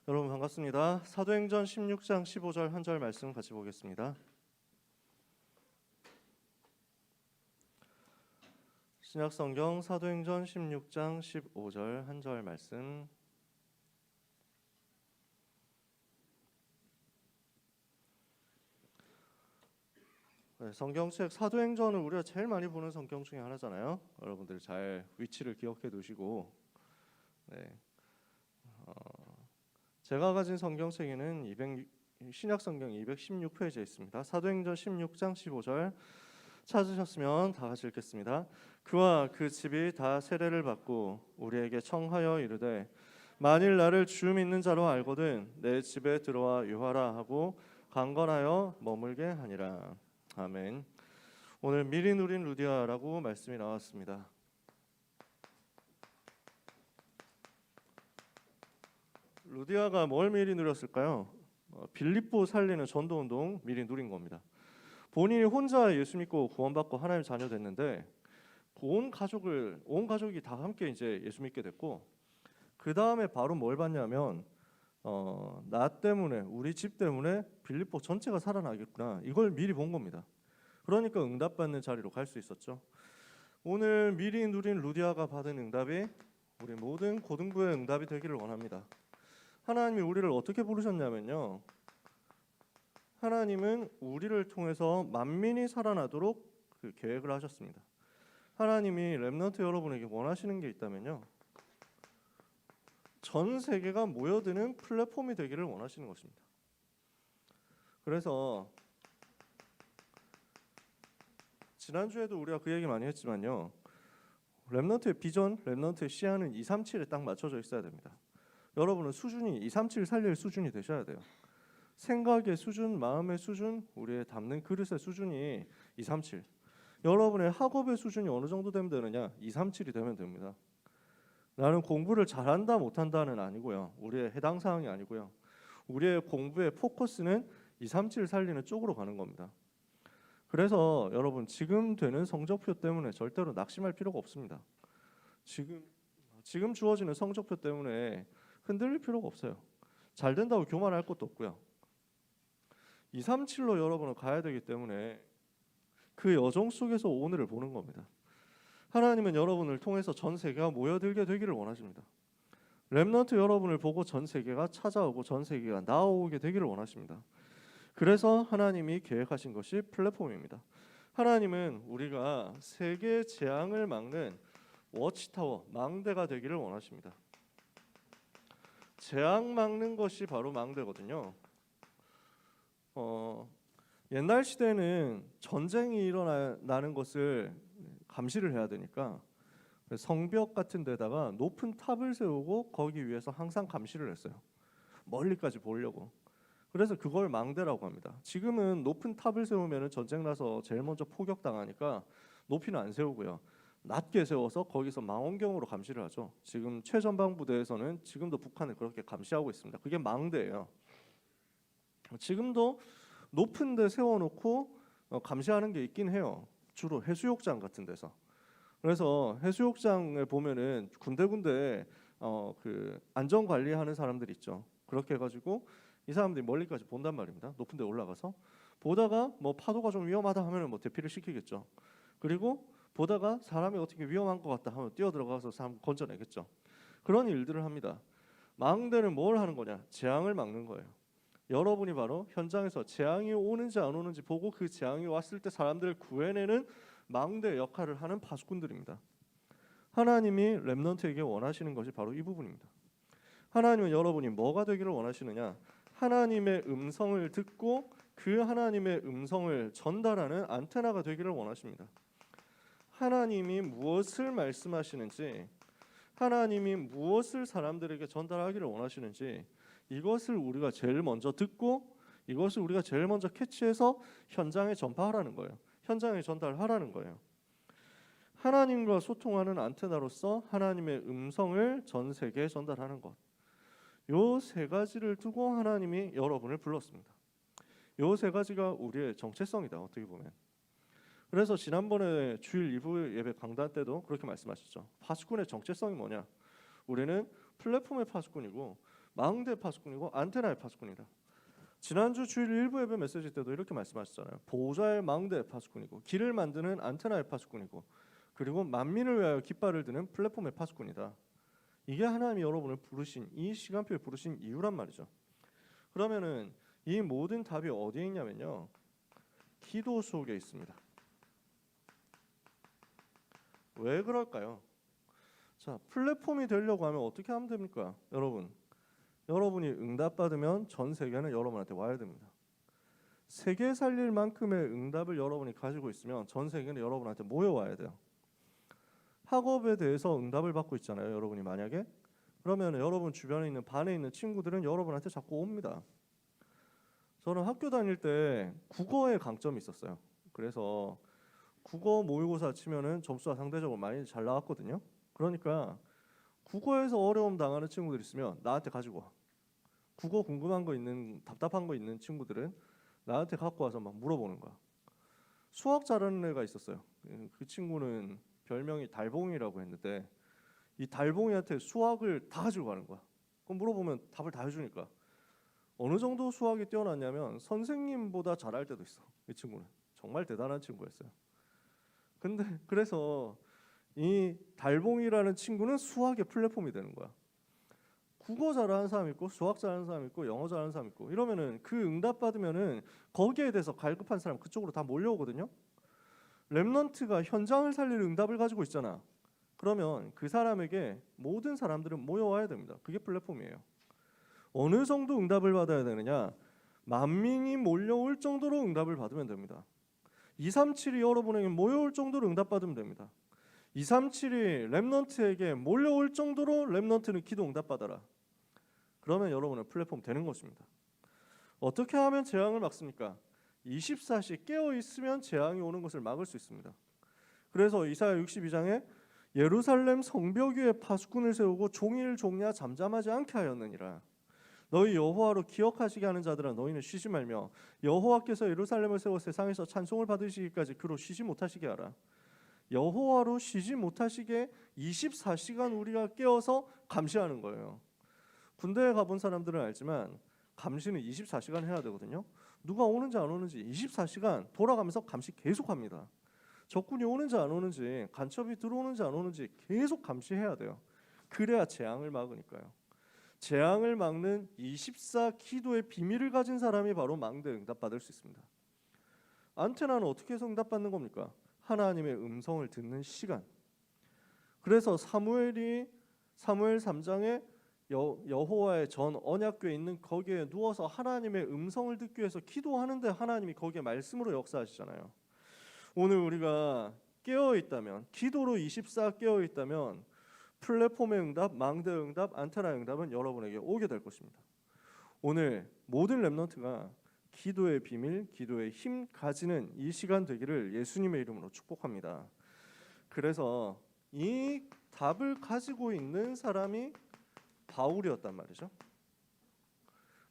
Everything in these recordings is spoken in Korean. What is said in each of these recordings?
여러분 반갑습니다. 사도행전 16장 15절 한 절 말씀 같이 보겠습니다. 신약성경 사도행전 16장 15절 한 절 말씀. 성경책 사도행전을 우리가 제일 많이 보는 성경 중에 하나잖아요. 여러분들 잘 위치를 기억해 두시고, 제가 가진 성경책에는 신약성경 216페이지에 있습니다. 사도행전 16장 15절 찾으셨으면 다 같이 읽겠습니다. 그와 그 집이 다 세례를 받고 우리에게 청하여 이르되 만일 나를 주 믿는 자로 알거든 내 집에 들어와 유하라 하고 강건하여 머물게 하니라. 아멘. 오늘 미리 누린 루디아라고 말씀이 나왔습니다. 루디아가 뭘 미리 누렸을까요? 빌립보 살리는 전도운동 미리 누린 겁니다. 본인이 혼자 예수 믿고 구원받고 하나님 자녀 됐는데 온 가족이 다 함께 이제 예수 믿게 됐고, 그 다음에 바로 뭘 봤냐면 나 때문에, 우리 집 때문에 빌립보 전체가 살아나겠구나, 이걸 미리 본 겁니다. 그러니까 응답받는 자리로 갈 수 있었죠. 오늘 미리 누린 루디아가 받은 응답이 우리 모든 고등부의 응답이 되기를 원합니다. 하나님이 우리를 어떻게 부르셨냐면요, 하나님은 우리를 통해서 만민이 살아나도록 그 계획을 하셨습니다. 하나님이 렘넌트 여러분에게 원하시는 게 있다면요, 전 세계가 모여드는 플랫폼이 되기를 원하시는 것입니다. 그래서 지난주에도 우리가 그 얘기 많이 했지만요, 렘넌트의 비전, 렘넌트의 시야는 237에 딱 맞춰져 있어야 됩니다. 여러분은 수준이 237 살릴 수준이 되셔야 돼요. 생각의 수준, 마음의 수준, 우리의 담는 그릇의 수준이 237. 여러분의 학업의 수준이 어느 정도 되면 되느냐? 237이 되면 됩니다. 나는 공부를 잘한다 못한다는 아니고요, 우리의 해당 사항이 아니고요, 우리의 공부의 포커스는 237 살리는 쪽으로 가는 겁니다. 그래서 여러분, 지금 되는 성적표 때문에 절대로 낙심할 필요가 없습니다. 지금 주어지는 성적표 때문에 흔들릴 필요가 없어요. 잘 된다고 교만할 것도 없고요. 237로 여러분은 가야 되기 때문에 그 여정 속에서 오늘을 보는 겁니다. 하나님은 여러분을 통해서 전 세계가 모여들게 되기를 원하십니다. 렘넌트 여러분을 보고 전 세계가 찾아오고 전 세계가 나오게 되기를 원하십니다. 그래서 하나님이 계획하신 것이 플랫폼입니다. 하나님은 우리가 세계 재앙을 막는 워치타워, 망대가 되기를 원하십니다. 재앙 막는 것이 바로 망대거든요. 옛날 시대는 전쟁이 일어나는 것을 감시를 해야 되니까 성벽 같은 데다가 높은 탑을 세우고 거기 위에서 항상 감시를 했어요. 멀리까지 보려고. 그래서 그걸 망대라고 합니다. 지금은 높은 탑을 세우면 전쟁 나서 제일 먼저 포격당하니까 높이는 안 세우고요, 낮게 세워서 거기서 망원경으로 감시를 하죠. 지금 최전방 부대에서는 지금도 북한을 그렇게 감시하고 있습니다. 그게 망대예요. 지금도 높은 데 세워놓고 감시하는 게 있긴 해요. 주로 해수욕장 같은 데서. 그래서 해수욕장을 보면은 군데군데 그 안전 관리하는 사람들 있죠. 그렇게 해가지고 이 사람들이 멀리까지 본단 말입니다. 높은 데 올라가서 보다가 뭐 파도가 좀 위험하다 하면은 뭐 대피를 시키겠죠. 그리고 보다가 사람이 어떻게 위험한 것 같다 하면 뛰어 들어가서 사람 건져내겠죠. 그런 일들을 합니다. 망대는 뭘 하는 거냐? 재앙을 막는 거예요. 여러분이 바로 현장에서 재앙이 오는지 안 오는지 보고 그 재앙이 왔을 때 사람들을 구해내는 망대 역할을 하는 파수꾼들입니다. 하나님이 렘넌트에게 원하시는 것이 바로 이 부분입니다. 하나님은 여러분이 뭐가 되기를 원하시느냐? 하나님의 음성을 듣고 그 하나님의 음성을 전달하는 안테나가 되기를 원하십니다. 하나님이 무엇을 말씀하시는지, 하나님이 무엇을 사람들에게 전달하기를 원하시는지, 이것을 우리가 제일 먼저 듣고 이것을 우리가 제일 먼저 캐치해서 현장에 전파하라는 거예요. 현장에 전달하라는 거예요. 하나님과 소통하는 안테나로서 하나님의 음성을 전 세계에 전달하는 것, 요 세 가지를 두고 하나님이 여러분을 불렀습니다. 요 세 가지가 우리의 정체성이다, 어떻게 보면. 그래서 지난번에 주일 2부 예배 강단 때도 그렇게 말씀하셨죠. 파수꾼의 정체성이 뭐냐? 우리는 플랫폼의 파수꾼이고 망대의 파수꾼이고 안테나의 파수꾼이다. 지난주 주일 일부 예배 메시지 때도 이렇게 말씀하셨잖아요. 보호자의 망대의 파수꾼이고 길을 만드는 안테나의 파수꾼이고 그리고 만민을 위하여 깃발을 드는 플랫폼의 파수꾼이다. 이게 하나님이 여러분을 부르신 이 시간표에 부르신 이유란 말이죠. 그러면은 이 모든 답이 어디에 있냐면요. 기도 속에 있습니다. 왜 그럴까요? 자, 플랫폼이 되려고 하면 어떻게 하면 됩니까? 여러분이 응답받으면 전 세계는 여러분한테 와야 됩니다. 세계 살릴 만큼의 응답을 여러분이 가지고 있으면 전 세계는 여러분한테 모여와야 돼요. 학업에 대해서 응답을 받고 있잖아요. 여러분이 만약에 그러면 여러분 주변에 있는 반에 있는 친구들은 여러분한테 자꾸 옵니다. 저는 학교 다닐 때 국어에 강점이 있었어요. 그래서 국어 모의고사 치면은 점수가 상대적으로 많이 잘 나왔거든요. 그러니까 국어에서 어려움 당하는 친구들 있으면 나한테 가지고 와. 국어 궁금한 거 있는 답답한 거 있는 친구들은 나한테 갖고 와서 막 물어보는 거야. 수학 잘하는 애가 있었어요. 그 친구는 별명이 달봉이라고 했는데 이 달봉이한테 수학을 다 가지고 가는 거야. 그럼 물어보면 답을 다 해주니까 어느 정도 수학이 뛰어났냐면 선생님보다 잘할 때도 있어. 이 친구는 정말 대단한 친구였어요. 근데 그래서 이 달봉이라는 친구는 수학의 플랫폼이 되는 거야. 국어 잘하는 사람 있고 수학 잘하는 사람 있고 영어 잘하는 사람 있고 이러면은 그 응답 받으면은 거기에 대해서 갈급한 사람 그쪽으로 다 몰려오거든요. 렘넌트가 현장을 살릴 응답을 가지고 있잖아. 그러면 그 사람에게 모든 사람들은 모여와야 됩니다. 그게 플랫폼이에요. 어느 정도 응답을 받아야 되느냐? 만민이 몰려올 정도로 응답을 받으면 됩니다. 237이 여러분에게 모여올 정도로 응답받으면 됩니다. 237이 렘넌트에게 몰려올 정도로 렘넌트는 기도 응답받아라. 그러면 여러분은 플랫폼 되는 것입니다. 어떻게 하면 재앙을 막습니까? 24시 깨어 있으면 재앙이 오는 것을 막을 수 있습니다. 그래서 이사야 62장에 예루살렘 성벽 위에 파수꾼을 세우고 종일 종야 잠잠하지 않게 하였느니라. 너희 여호와로 기억하시게 하는 자들아 너희는 쉬지 말며 여호와께서 예루살렘을 세워 세상에서 찬송을 받으시기까지 그로 쉬지 못하시게 하라. 여호와로 쉬지 못하시게 24시간 우리가 깨어서 감시하는 거예요. 군대에 가본 사람들은 알지만 감시는 24시간 해야 되거든요. 누가 오는지 안 오는지 24시간 돌아가면서 감시 계속합니다. 적군이 오는지 안 오는지 간첩이 들어오는지 안 오는지 계속 감시해야 돼요. 그래야 재앙을 막으니까요. 재앙을 막는 24 기도의 비밀을 가진 사람이 바로 망대 응답받을 수 있습니다. 안테나는 어떻게 해서 응답받는 겁니까? 하나님의 음성을 듣는 시간. 그래서 사무엘 3장에 여호와의 전 언약궤에 있는 거기에 누워서 하나님의 음성을 듣기 위해서 기도하는데 하나님이 거기에 말씀으로 역사하시잖아요. 오늘 우리가 깨어 있다면 기도로 24 깨어 있다면 플랫폼의 응답, 망대 응답, 안테나 응답은 여러분에게 오게 될 것입니다. 오늘 모든 렘넌트가 기도의 비밀, 기도의 힘 가지는 이 시간 되기를 예수님의 이름으로 축복합니다. 그래서 이 답을 가지고 있는 사람이 바울이었단 말이죠.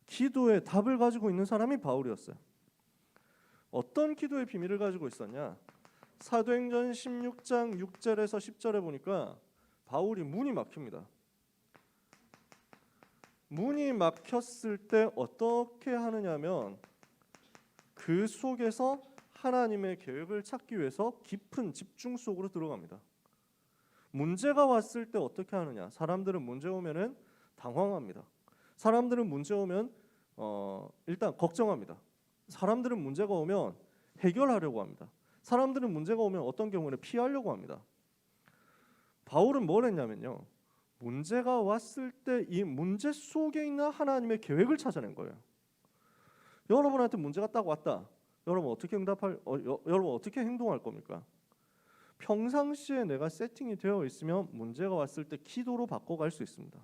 기도의 답을 가지고 있는 사람이 바울이었어요. 어떤 기도의 비밀을 가지고 있었냐? 사도행전 16장 6절에서 10절에 보니까 바울이 문이 막힙니다. 문이 막혔을 때 어떻게 하느냐면 그 속에서 하나님의 계획을 찾기 위해서 깊은 집중 속으로 들어갑니다. 문제가 왔을 때 어떻게 하느냐? 사람들은 문제 오면은 당황합니다. 사람들은 문제 오면 일단 걱정합니다. 사람들은 문제가 오면 해결하려고 합니다. 사람들은 문제가 오면 어떤 경우는 피하려고 합니다. 바울은 뭘 했냐면요. 문제가 왔을 때 이 문제 속에 있는 하나님의 계획을 찾아낸 거예요. 여러분한테 문제가 딱 왔다. 여러분 어떻게 행동할 겁니까? 평상시에 내가 세팅이 되어 있으면 문제가 왔을 때 기도로 바꿔갈 수 있습니다.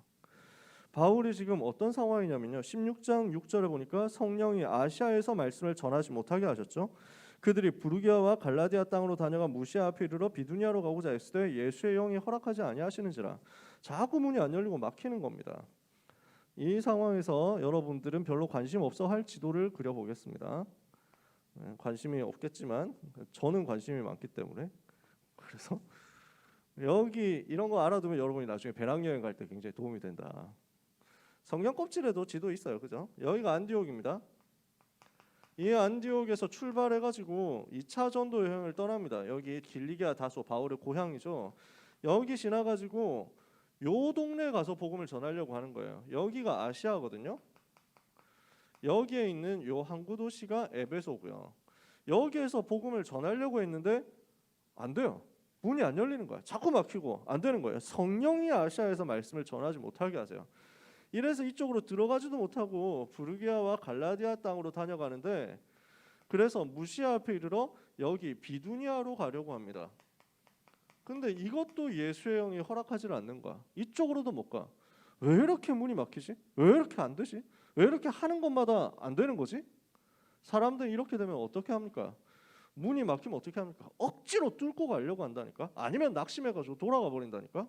바울이 지금 어떤 상황이냐면요. 16장 6절에 보니까 성령이 아시아에서 말씀을 전하지 못하게 하셨죠. 그들이 부르기아와 갈라디아 땅으로 다녀가 무시아 앞에 이르러 비두니아로 가고자 했을 때 예수의 영이 허락하지 아니하시는지라. 자꾸 문이 안 열리고 막히는 겁니다. 이 상황에서 여러분들은 별로 관심 없어 할 지도를 그려보겠습니다. 관심이 없겠지만 저는 관심이 많기 때문에 그래서 여기 이런 거 알아두면 여러분이 나중에 배낭여행 갈 때 굉장히 도움이 된다. 성경 껍질에도 지도 있어요. 그죠? 여기가 안디옥입니다. 이 안디옥에서 출발해가지고 2차 전도 여행을 떠납니다. 여기 길리기아 다소 바울의 고향이죠. 여기 지나가지고 요 동네에 가서 복음을 전하려고 하는 거예요. 여기가 아시아거든요. 여기에 있는 요 항구 도시가 에베소고요. 여기에서 복음을 전하려고 했는데 안 돼요. 문이 안 열리는 거야. 자꾸 막히고 안 되는 거예요. 성령이 아시아에서 말씀을 전하지 못하게 하세요. 이래서 이쪽으로 들어가지도 못하고 부르기아와 갈라디아 땅으로 다녀가는데, 그래서 무시아 앞에 이르러 여기 비두니아로 가려고 합니다. 근데 이것도 예수의 영이 허락하지를 않는 거야. 이쪽으로도 못 가. 왜 이렇게 문이 막히지? 왜 이렇게 안 되지? 왜 이렇게 하는 것마다 안 되는 거지? 사람들이 이렇게 되면 어떻게 합니까? 문이 막히면 어떻게 합니까? 억지로 뚫고 가려고 한다니까? 아니면 낙심해가지고 돌아가 버린다니까?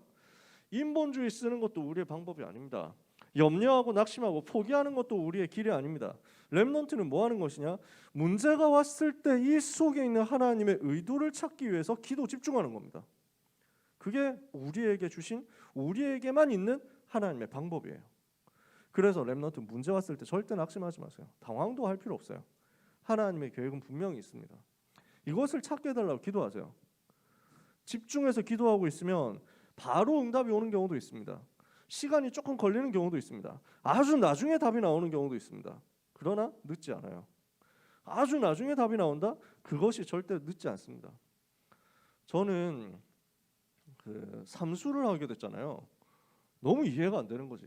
인본주의 쓰는 것도 우리의 방법이 아닙니다. 염려하고 낙심하고 포기하는 것도 우리의 길이 아닙니다. 렘넌트는 뭐 하는 것이냐? 문제가 왔을 때 이 속에 있는 하나님의 의도를 찾기 위해서 기도 집중하는 겁니다. 그게 우리에게 주신, 우리에게만 있는 하나님의 방법이에요. 그래서 렘넌트 문제 왔을 때 절대 낙심하지 마세요. 당황도 할 필요 없어요. 하나님의 계획은 분명히 있습니다. 이것을 찾게 해달라고 기도하세요. 집중해서 기도하고 있으면 바로 응답이 오는 경우도 있습니다. 시간이 조금 걸리는 경우도 있습니다. 아주 나중에 답이 나오는 경우도 있습니다. 그러나 늦지 않아요. 아주 나중에 답이 나온다? 그것이 절대 늦지 않습니다. 저는 삼수를 하게 됐잖아요. 너무 이해가 안 되는 거지.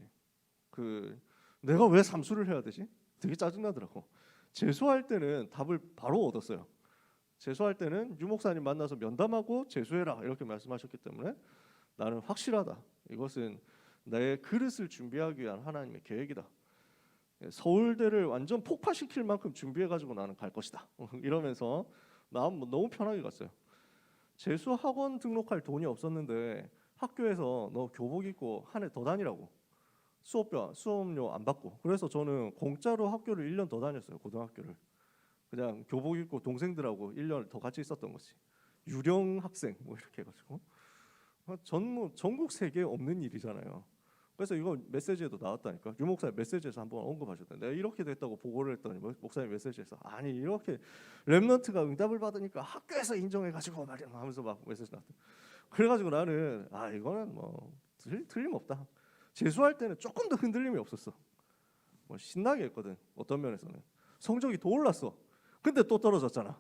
내가 왜 삼수를 해야 되지? 되게 짜증나더라고. 재수할 때는 답을 바로 얻었어요. 재수할 때는 유 목사님 만나서 면담하고 재수해라 이렇게 말씀하셨기 때문에 나는 확실하다. 이것은 내 그릇을 준비하기 위한 하나님의 계획이다. 서울대를 완전 폭파시킬 만큼 준비해가지고 나는 갈 것이다. 이러면서 마음 너무 편하게 갔어요. 재수 학원 등록할 돈이 없었는데 학교에서 너 교복 입고 한 해 더 다니라고. 수업료 안 받고. 그래서 저는 공짜로 학교를 1년 더 다녔어요. 고등학교를. 그냥 교복 입고 동생들하고 1년 더 같이 있었던 거지. 유령 학생 뭐 이렇게 해가지고. 전국 세계에 없는 일이잖아요. 그래서 이거 메시지에도 나왔다니까. 유 목사님 메시지에서 한번 언급하셨다. 내가 이렇게 됐다고 보고를 했더니 목사님 메시지에서 아니 이렇게 렘넌트가 응답을 받으니까 학교에서 인정해가지고 말이야 하면서 막 메시지 나왔다. 그래가지고 나는 이거는 뭐 틀림없다. 재수할 때는 조금 더 흔들림이 없었어. 뭐 신나게 했거든. 어떤 면에서는 성적이 더 올랐어. 근데 또 떨어졌잖아.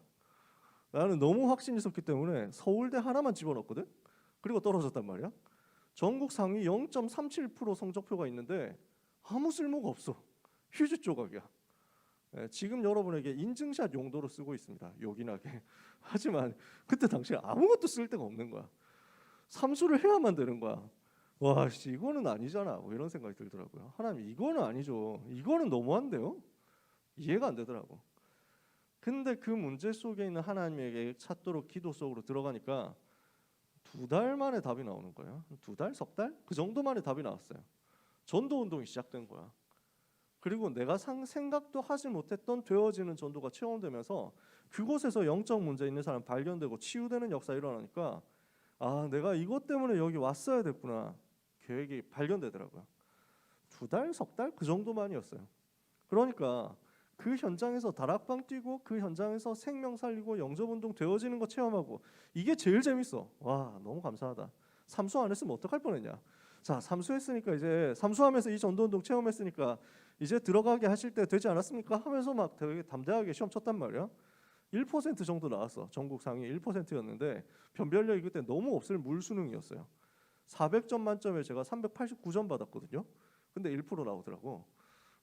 나는 너무 확신이 있었기 때문에 서울대 하나만 집어넣었거든. 그리고 떨어졌단 말이야. 전국 상위 0.37% 성적표가 있는데 아무 쓸모가 없어. 휴지 조각이야. 지금 여러분에게 인증샷 용도로 쓰고 있습니다. 요긴하게. 하지만 그때 당시에 아무것도 쓸 데가 없는 거야. 삼수를 해야만 되는 거야. 와, 이거는 아니잖아. 뭐 이런 생각이 들더라고요. 하나님 이거는 아니죠. 이거는 너무한데요. 이해가 안 되더라고. 근데 그 문제 속에 있는 하나님에게 찾도록 기도 속으로 들어가니까 2달 만에 답이 나오는 거예요. 2달, 석 달? 그 정도 만에 답이 나왔어요. 전도 운동이 시작된 거야. 그리고 내가 생각도 하지 못했던 되어지는 전도가 체험되면서 그곳에서 영적 문제 있는 사람 발견되고 치유되는 역사 일어나니까 내가 이것 때문에 여기 왔어야 됐구나. 계획이 발견되더라고요. 2달, 석 달? 그 정도만이었어요. 그러니까 그 현장에서 다락방 뛰고 그 현장에서 생명 살리고 영접운동 되어지는 거 체험하고 이게 제일 재밌어. 와, 너무 감사하다. 삼수 안 했으면 어떡할 뻔했냐. 자, 삼수했으니까 이제 삼수하면서 이 전도운동 체험했으니까 이제 들어가게 하실 때 되지 않았습니까? 하면서 막 되게 담대하게 시험 쳤단 말이야. 1% 정도 나왔어. 전국 상위 1%였는데 변별력이 그때 너무 없을 물수능이었어요. 400점 만점에 제가 389점 받았거든요. 근데 1% 나오더라고.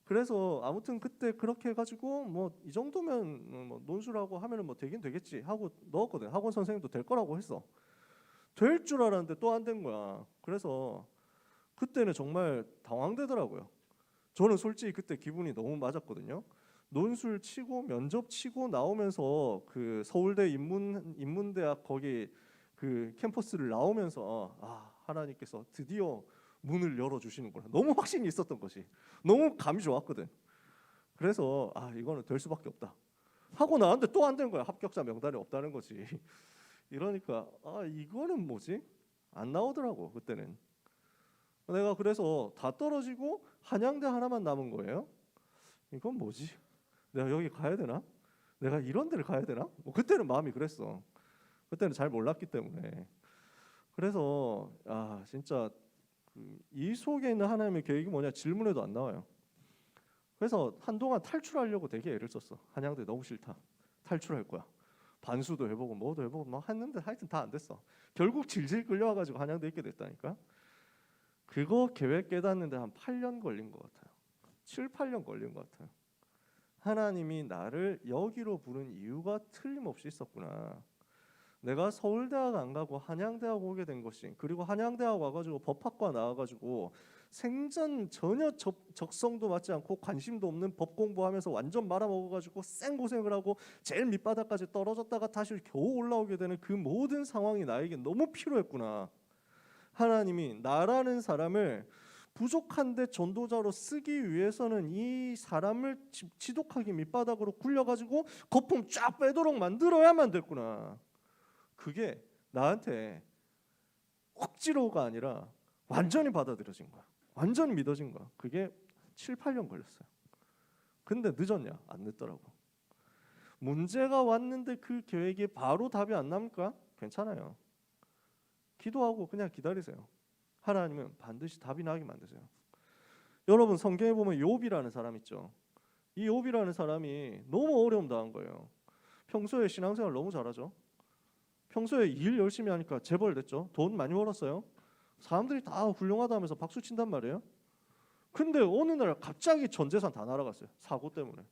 그래서 아무튼 그때 그렇게 해가지고 뭐 이 정도면 뭐 논술하고 하면은 뭐 되긴 되겠지 하고 넣었거든. 학원 선생님도 될 거라고 했어. 될 줄 알았는데 또 안 된 거야. 그래서 그때는 정말 당황되더라고요. 저는 솔직히 그때 기분이 너무 맞았거든요. 논술 치고 면접 치고 나오면서 그 서울대 인문대학 거기 그 캠퍼스를 나오면서 하나님께서 드디어 문을 열어주시는구나. 너무 확신이 있었던 것이. 너무 감이 좋았거든. 그래서 이거는 될 수밖에 없다. 하고 나왔는데 또 안 된 거야. 합격자 명단에 없다는 거지. 이러니까 이거는 뭐지? 안 나오더라고 그때는. 내가 그래서 다 떨어지고 한양대 하나만 남은 거예요. 이건 뭐지? 내가 여기 가야 되나? 내가 이런 데를 가야 되나? 뭐 그때는 마음이 그랬어. 그때는 잘 몰랐기 때문에. 그래서 진짜 이 속에 있는 하나님의 계획이 뭐냐 질문에도 안 나와요. 그래서 한동안 탈출하려고 되게 애를 썼어. 한양대 너무 싫다. 탈출할 거야. 반수도 해보고 뭐도 해보고 막 했는데 하여튼 다 안 됐어. 결국 질질 끌려와가지고 한양대 있게 됐다니까. 그거 계획 깨닫는데 한 8년 걸린 것 같아요. 7, 8년 걸린 것 같아요. 하나님이 나를 여기로 부른 이유가 틀림없이 있었구나. 내가 서울대학 안 가고 한양대학 오게 된 것이, 그리고 한양대학 와가지고 법학과 나와가지고 생전 전혀 적성도 맞지 않고 관심도 없는 법 공부하면서 완전 말아먹어가지고 생고생을 하고 제일 밑바닥까지 떨어졌다가 다시 겨우 올라오게 되는 그 모든 상황이 나에게 너무 필요했구나. 하나님이 나라는 사람을 부족한데 전도자로 쓰기 위해서는 이 사람을 지독하게 밑바닥으로 굴려가지고 거품 쫙 빼도록 만들어야만 됐구나. 그게 나한테 억지로가 아니라 완전히 받아들여진 거야. 완전히 믿어진 거야. 그게 7, 8년 걸렸어요. 근데 늦었냐? 안 늦더라고. 문제가 왔는데 그 계획이 바로 답이 안 나옵니까? 괜찮아요. 기도하고 그냥 기다리세요. 하나님은 반드시 답이 나게 만드세요. 여러분 성경에 보면 욥이라는 사람 있죠. 이 욥이라는 사람이 너무 어려움 당한 거예요. 평소에 신앙생활 너무 잘하죠. 평소에 일 열심히 하니까 재벌 됐죠. 돈 많이 벌었어요. 사람들이 다 훌륭하다 하면서 박수 친단 말이에요. 근데 어느 날 갑자기 전 재산 다 날아갔어요. 사고 때문에.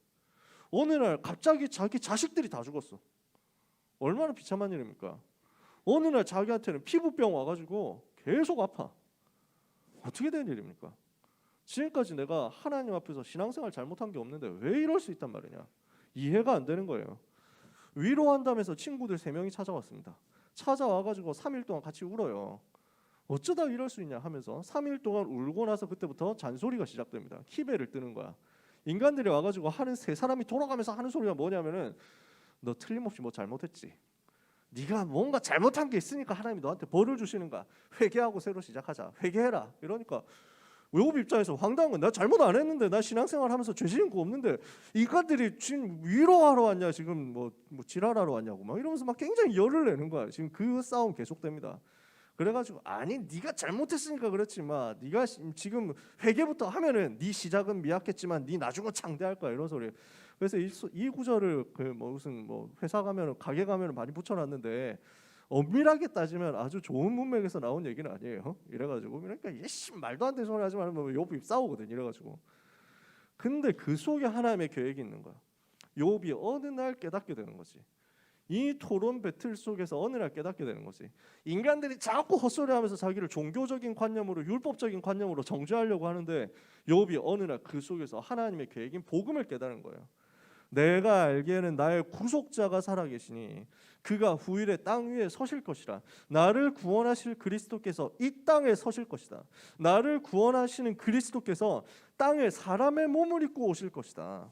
어느 날 갑자기 자기 자식들이 다 죽었어. 얼마나 비참한 일입니까? 어느 날 자기한테는 피부병 와가지고 계속 아파. 어떻게 된 일입니까? 지금까지 내가 하나님 앞에서 신앙생활 잘못한 게 없는데 왜 이럴 수 있단 말이냐? 이해가 안 되는 거예요. 위로한다면서 친구들 3명이 찾아왔습니다. 찾아와가지고 3일 동안 같이 울어요. 어쩌다 이럴 수 있냐 하면서 3일 동안 울고 나서 그때부터 잔소리가 시작됩니다. 키베를 뜨는 거야. 인간들이 와가지고 하는 세 사람이 돌아가면서 하는 소리가 뭐냐면은 너 틀림없이 뭐 잘못했지. 네가 뭔가 잘못한 게 있으니까 하나님이 너한테 벌을 주시는 거야. 회개하고 새로 시작하자. 회개해라. 이러니까 욥 입장에서 황당한 건 나 잘못 안 했는데 나 신앙생활 하면서 죄 지은 거 없는데 인간들이 지금 위로하러 왔냐 지금 뭐 지랄하러 왔냐고 막 이러면서 막 굉장히 열을 내는 거야. 지금 그 싸움 계속됩니다. 그래가지고 아니 네가 잘못했으니까 그렇지 마. 네가 지금 회개부터 하면은 네 시작은 미약했지만 네 나중은 창대할 거야 이런 소리. 그래서 이 구절을 무슨 회사 가면은 가게 가면은 많이 붙여놨는데 엄밀하게 따지면 아주 좋은 문맥에서 나온 얘기는 아니에요. 이래가지고 그러니까 이씨 말도 안 되는 소리 하지 말면 욥이 싸우거든. 이래가지고 근데 그 속에 하나님의 계획이 있는 거야. 욥이 어느 날 깨닫게 되는 거지. 이 토론 배틀 속에서 어느 날 깨닫게 되는 거지. 인간들이 자꾸 헛소리하면서 자기를 종교적인 관념으로 율법적인 관념으로 정죄하려고 하는데 욥이 어느 날 그 속에서 하나님의 계획인 복음을 깨달은 거예요. 내가 알기에는 나의 구속자가 살아계시니 그가 후일에 땅 위에 서실 것이라. 나를 구원하실 그리스도께서 이 땅에 서실 것이다. 나를 구원하시는 그리스도께서 땅에 사람의 몸을 입고 오실 것이다.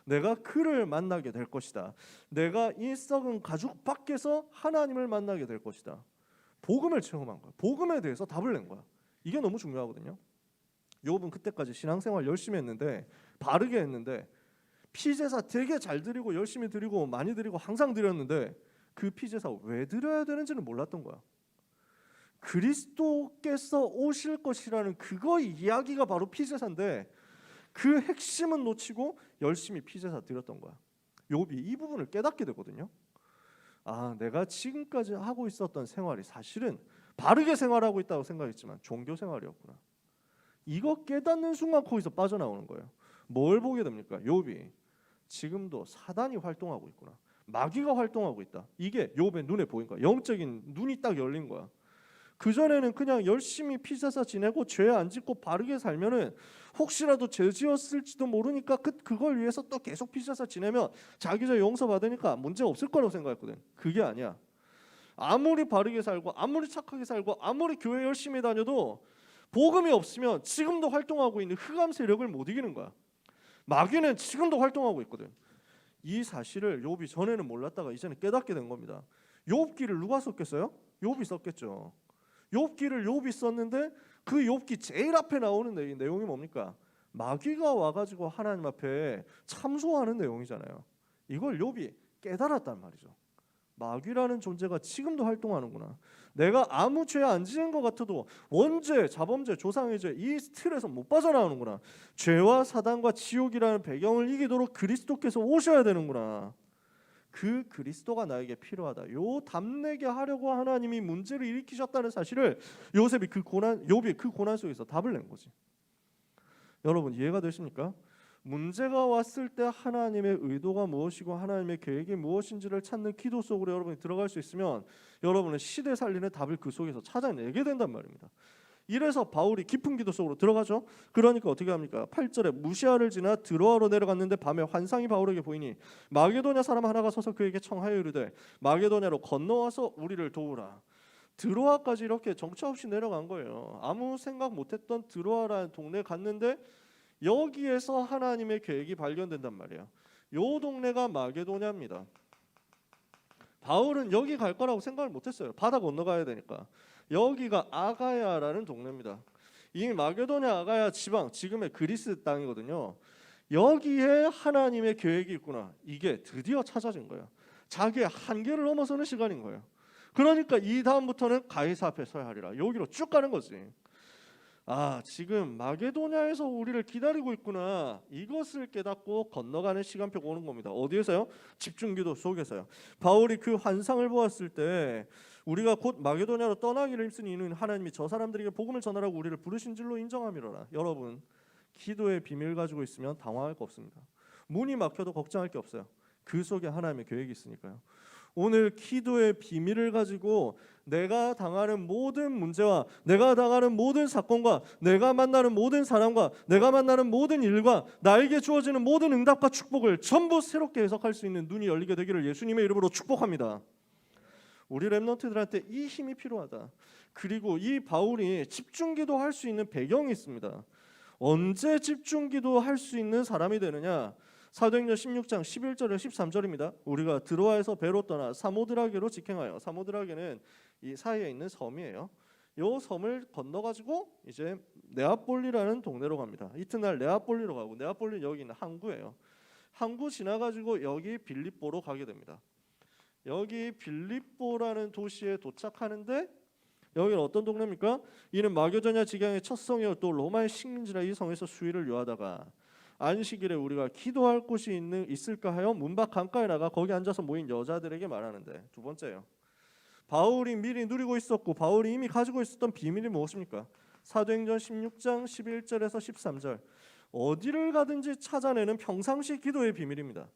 내가 그를 만나게 될 것이다. 내가 이 썩은 가죽 밖에서 하나님을 만나게 될 것이다. 복음을 체험한 거야. 복음에 대해서 답을 낸 거야. 이게 너무 중요하거든요. 욥은 그때까지 신앙생활 열심히 했는데 바르게 했는데 피제사 되게 잘 드리고 열심히 드리고 많이 드리고 항상 드렸는데 그 피제사 왜 드려야 되는지는 몰랐던 거야. 그리스도께서 오실 것이라는 그거 이야기가 바로 피제사인데 그 핵심은 놓치고 열심히 피제사 드렸던 거야. 욥이 이 부분을 깨닫게 되거든요. 아, 내가 지금까지 하고 있었던 생활이 사실은 바르게 생활하고 있다고 생각했지만 종교 생활이었구나. 이거 깨닫는 순간 거기서 빠져나오는 거예요. 뭘 보게 됩니까? 욥이 지금도 사단이 활동하고 있구나. 마귀가 활동하고 있다. 이게 욥의 눈에 보인 거야. 영적인 눈이 딱 열린 거야. 그전에는 그냥 열심히 피제사 지내고 죄 안 짓고 바르게 살면은 혹시라도 죄 지었을지도 모르니까 그걸 위해서 또 계속 피제사 지내면 자기 죄 용서 받으니까 문제 없을 거라고 생각했거든. 그게 아니야. 아무리 바르게 살고 아무리 착하게 살고 아무리 교회 열심히 다녀도 복음이 없으면 지금도 활동하고 있는 흑암 세력을 못 이기는 거야. 마귀는 지금도 활동하고 있거든. 이 사실을 욥이 전에는 몰랐다가 이제는 깨닫게 된 겁니다. 욥기를 누가 썼겠어요? 욥이 썼겠죠. 욥기를 욥이 썼는데 그 욥기 제일 앞에 나오는 내용이 뭡니까? 마귀가 와가지고 하나님 앞에 참소하는 내용이잖아요. 이걸 욥이 깨달았단 말이죠. 마귀라는 존재가 지금도 활동하는구나. 내가 아무 죄 안 지은 것 같아도 원죄, 자범죄, 조상의 죄 이 틀에서 못 빠져나오는구나. 죄와 사단과 지옥이라는 배경을 이기도록 그리스도께서 오셔야 되는구나. 그 그리스도가 나에게 필요하다. 요 답내게 하려고 하나님이 문제를 일으키셨다는 사실을 욥이 그 고난 속에서 답을 낸 거지. 여러분 이해가 되십니까? 문제가 왔을 때 하나님의 의도가 무엇이고 하나님의 계획이 무엇인지를 찾는 기도 속으로 여러분이 들어갈 수 있으면 여러분은 시대 살리는 답을 그 속에서 찾아내게 된단 말입니다. 이래서 바울이 깊은 기도 속으로 들어가죠. 그러니까 어떻게 합니까? 8절에 무시아를 지나 드로아로 내려갔는데 밤에 환상이 바울에게 보이니 마게도냐 사람 하나가 서서 그에게 청하여 이르되 마게도냐로 건너와서 우리를 도우라. 드로아까지 이렇게 정처 없이 내려간 거예요. 아무 생각 못했던 드로아라는 동네에 갔는데 여기에서 하나님의 계획이 발견된단 말이에요. 요 동네가 마게도냐입니다. 바울은 여기 갈 거라고 생각을 못했어요. 바다 건너가야 되니까. 여기가 아가야라는 동네입니다. 이 마게도냐 아가야 지방, 지금의 그리스 땅이거든요. 여기에 하나님의 계획이 있구나. 이게 드디어 찾아진 거예요. 자기의 한계를 넘어서는 시간인 거예요. 그러니까 이 다음부터는 가이사 앞에 서야 하리라. 여기로 쭉 가는 거지. 아, 지금 마게도냐에서 우리를 기다리고 있구나. 이것을 깨닫고 건너가는 시간표가 오는 겁니다. 어디에서요? 집중기도 속에서요. 바울이 그 환상을 보았을 때 우리가 곧 마게도냐로 떠나기를 힘쓰니 이는 하나님이 저 사람들에게 복음을 전하라고 우리를 부르신 줄로 인정함이로라. 여러분, 기도의 비밀 가지고 있으면 당황할 거 없습니다. 문이 막혀도 걱정할 게 없어요. 그 속에 하나님의 계획이 있으니까요. 오늘 기도의 비밀을 가지고 내가 당하는 모든 문제와 내가 당하는 모든 사건과 내가 만나는 모든 사람과 내가 만나는 모든 일과 나에게 주어지는 모든 응답과 축복을 전부 새롭게 해석할 수 있는 눈이 열리게 되기를 예수님의 이름으로 축복합니다. 우리 렘넌트들한테 이 힘이 필요하다. 그리고 이 바울이 집중기도 할 수 있는 배경이 있습니다. 언제 집중기도 할 수 있는 사람이 되느냐? 사도행전 16장 11절에 13절입니다. 우리가 드로아에서 배로 떠나 사모드라게로 직행하여, 사모드라게는 이 사이에 있는 섬이에요. 이 섬을 건너가지고 이제 네아폴리라는 동네로 갑니다. 이튿날 네아폴리로 가고, 네아폴리 여기 있는 항구예요. 항구 지나가지고 여기 빌립보로 가게 됩니다. 여기 빌립보라는 도시에 도착하는데 여기는 어떤 동네입니까? 이는 마게도냐 지경의 첫 성이요 또 로마의 식민지라 이 성에서 수일을 요하다가 안식일에 우리가 기도할 곳이 있을까 하여 문밖 강가에 나가 거기 앉아서 모인 여자들에게 말하는데, 두 번째요. 바울이 미리 누리고 있었고 바울이 이미 가지고 있었던 비밀이 무엇입니까? 사도행전 16장 11절에서 13절. 어디를 가든지 찾아내는 평상시 기도의 비밀입니다.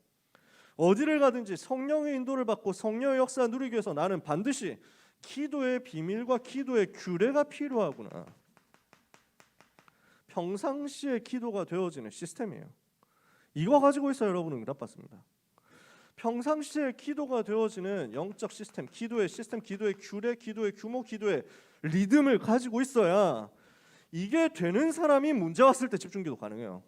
어디를 가든지 성령의 인도를 받고 성령의 역사 누리기 위해서 나는 반드시 기도의 비밀과 기도의 규례가 필요하구나. 평상시에 기도가 되어지는 시스템이에요. 이거 가지고 있어야 여러분은 응답받습니다. 평상시에 기도가 되어지는 영적 시스템, 기도의 시스템, 기도의 규례, 기도의 규모, 기도의 리듬을 가지고 있어야 이게 되는 사람이 문제 왔을 때 집중기도 가능해요.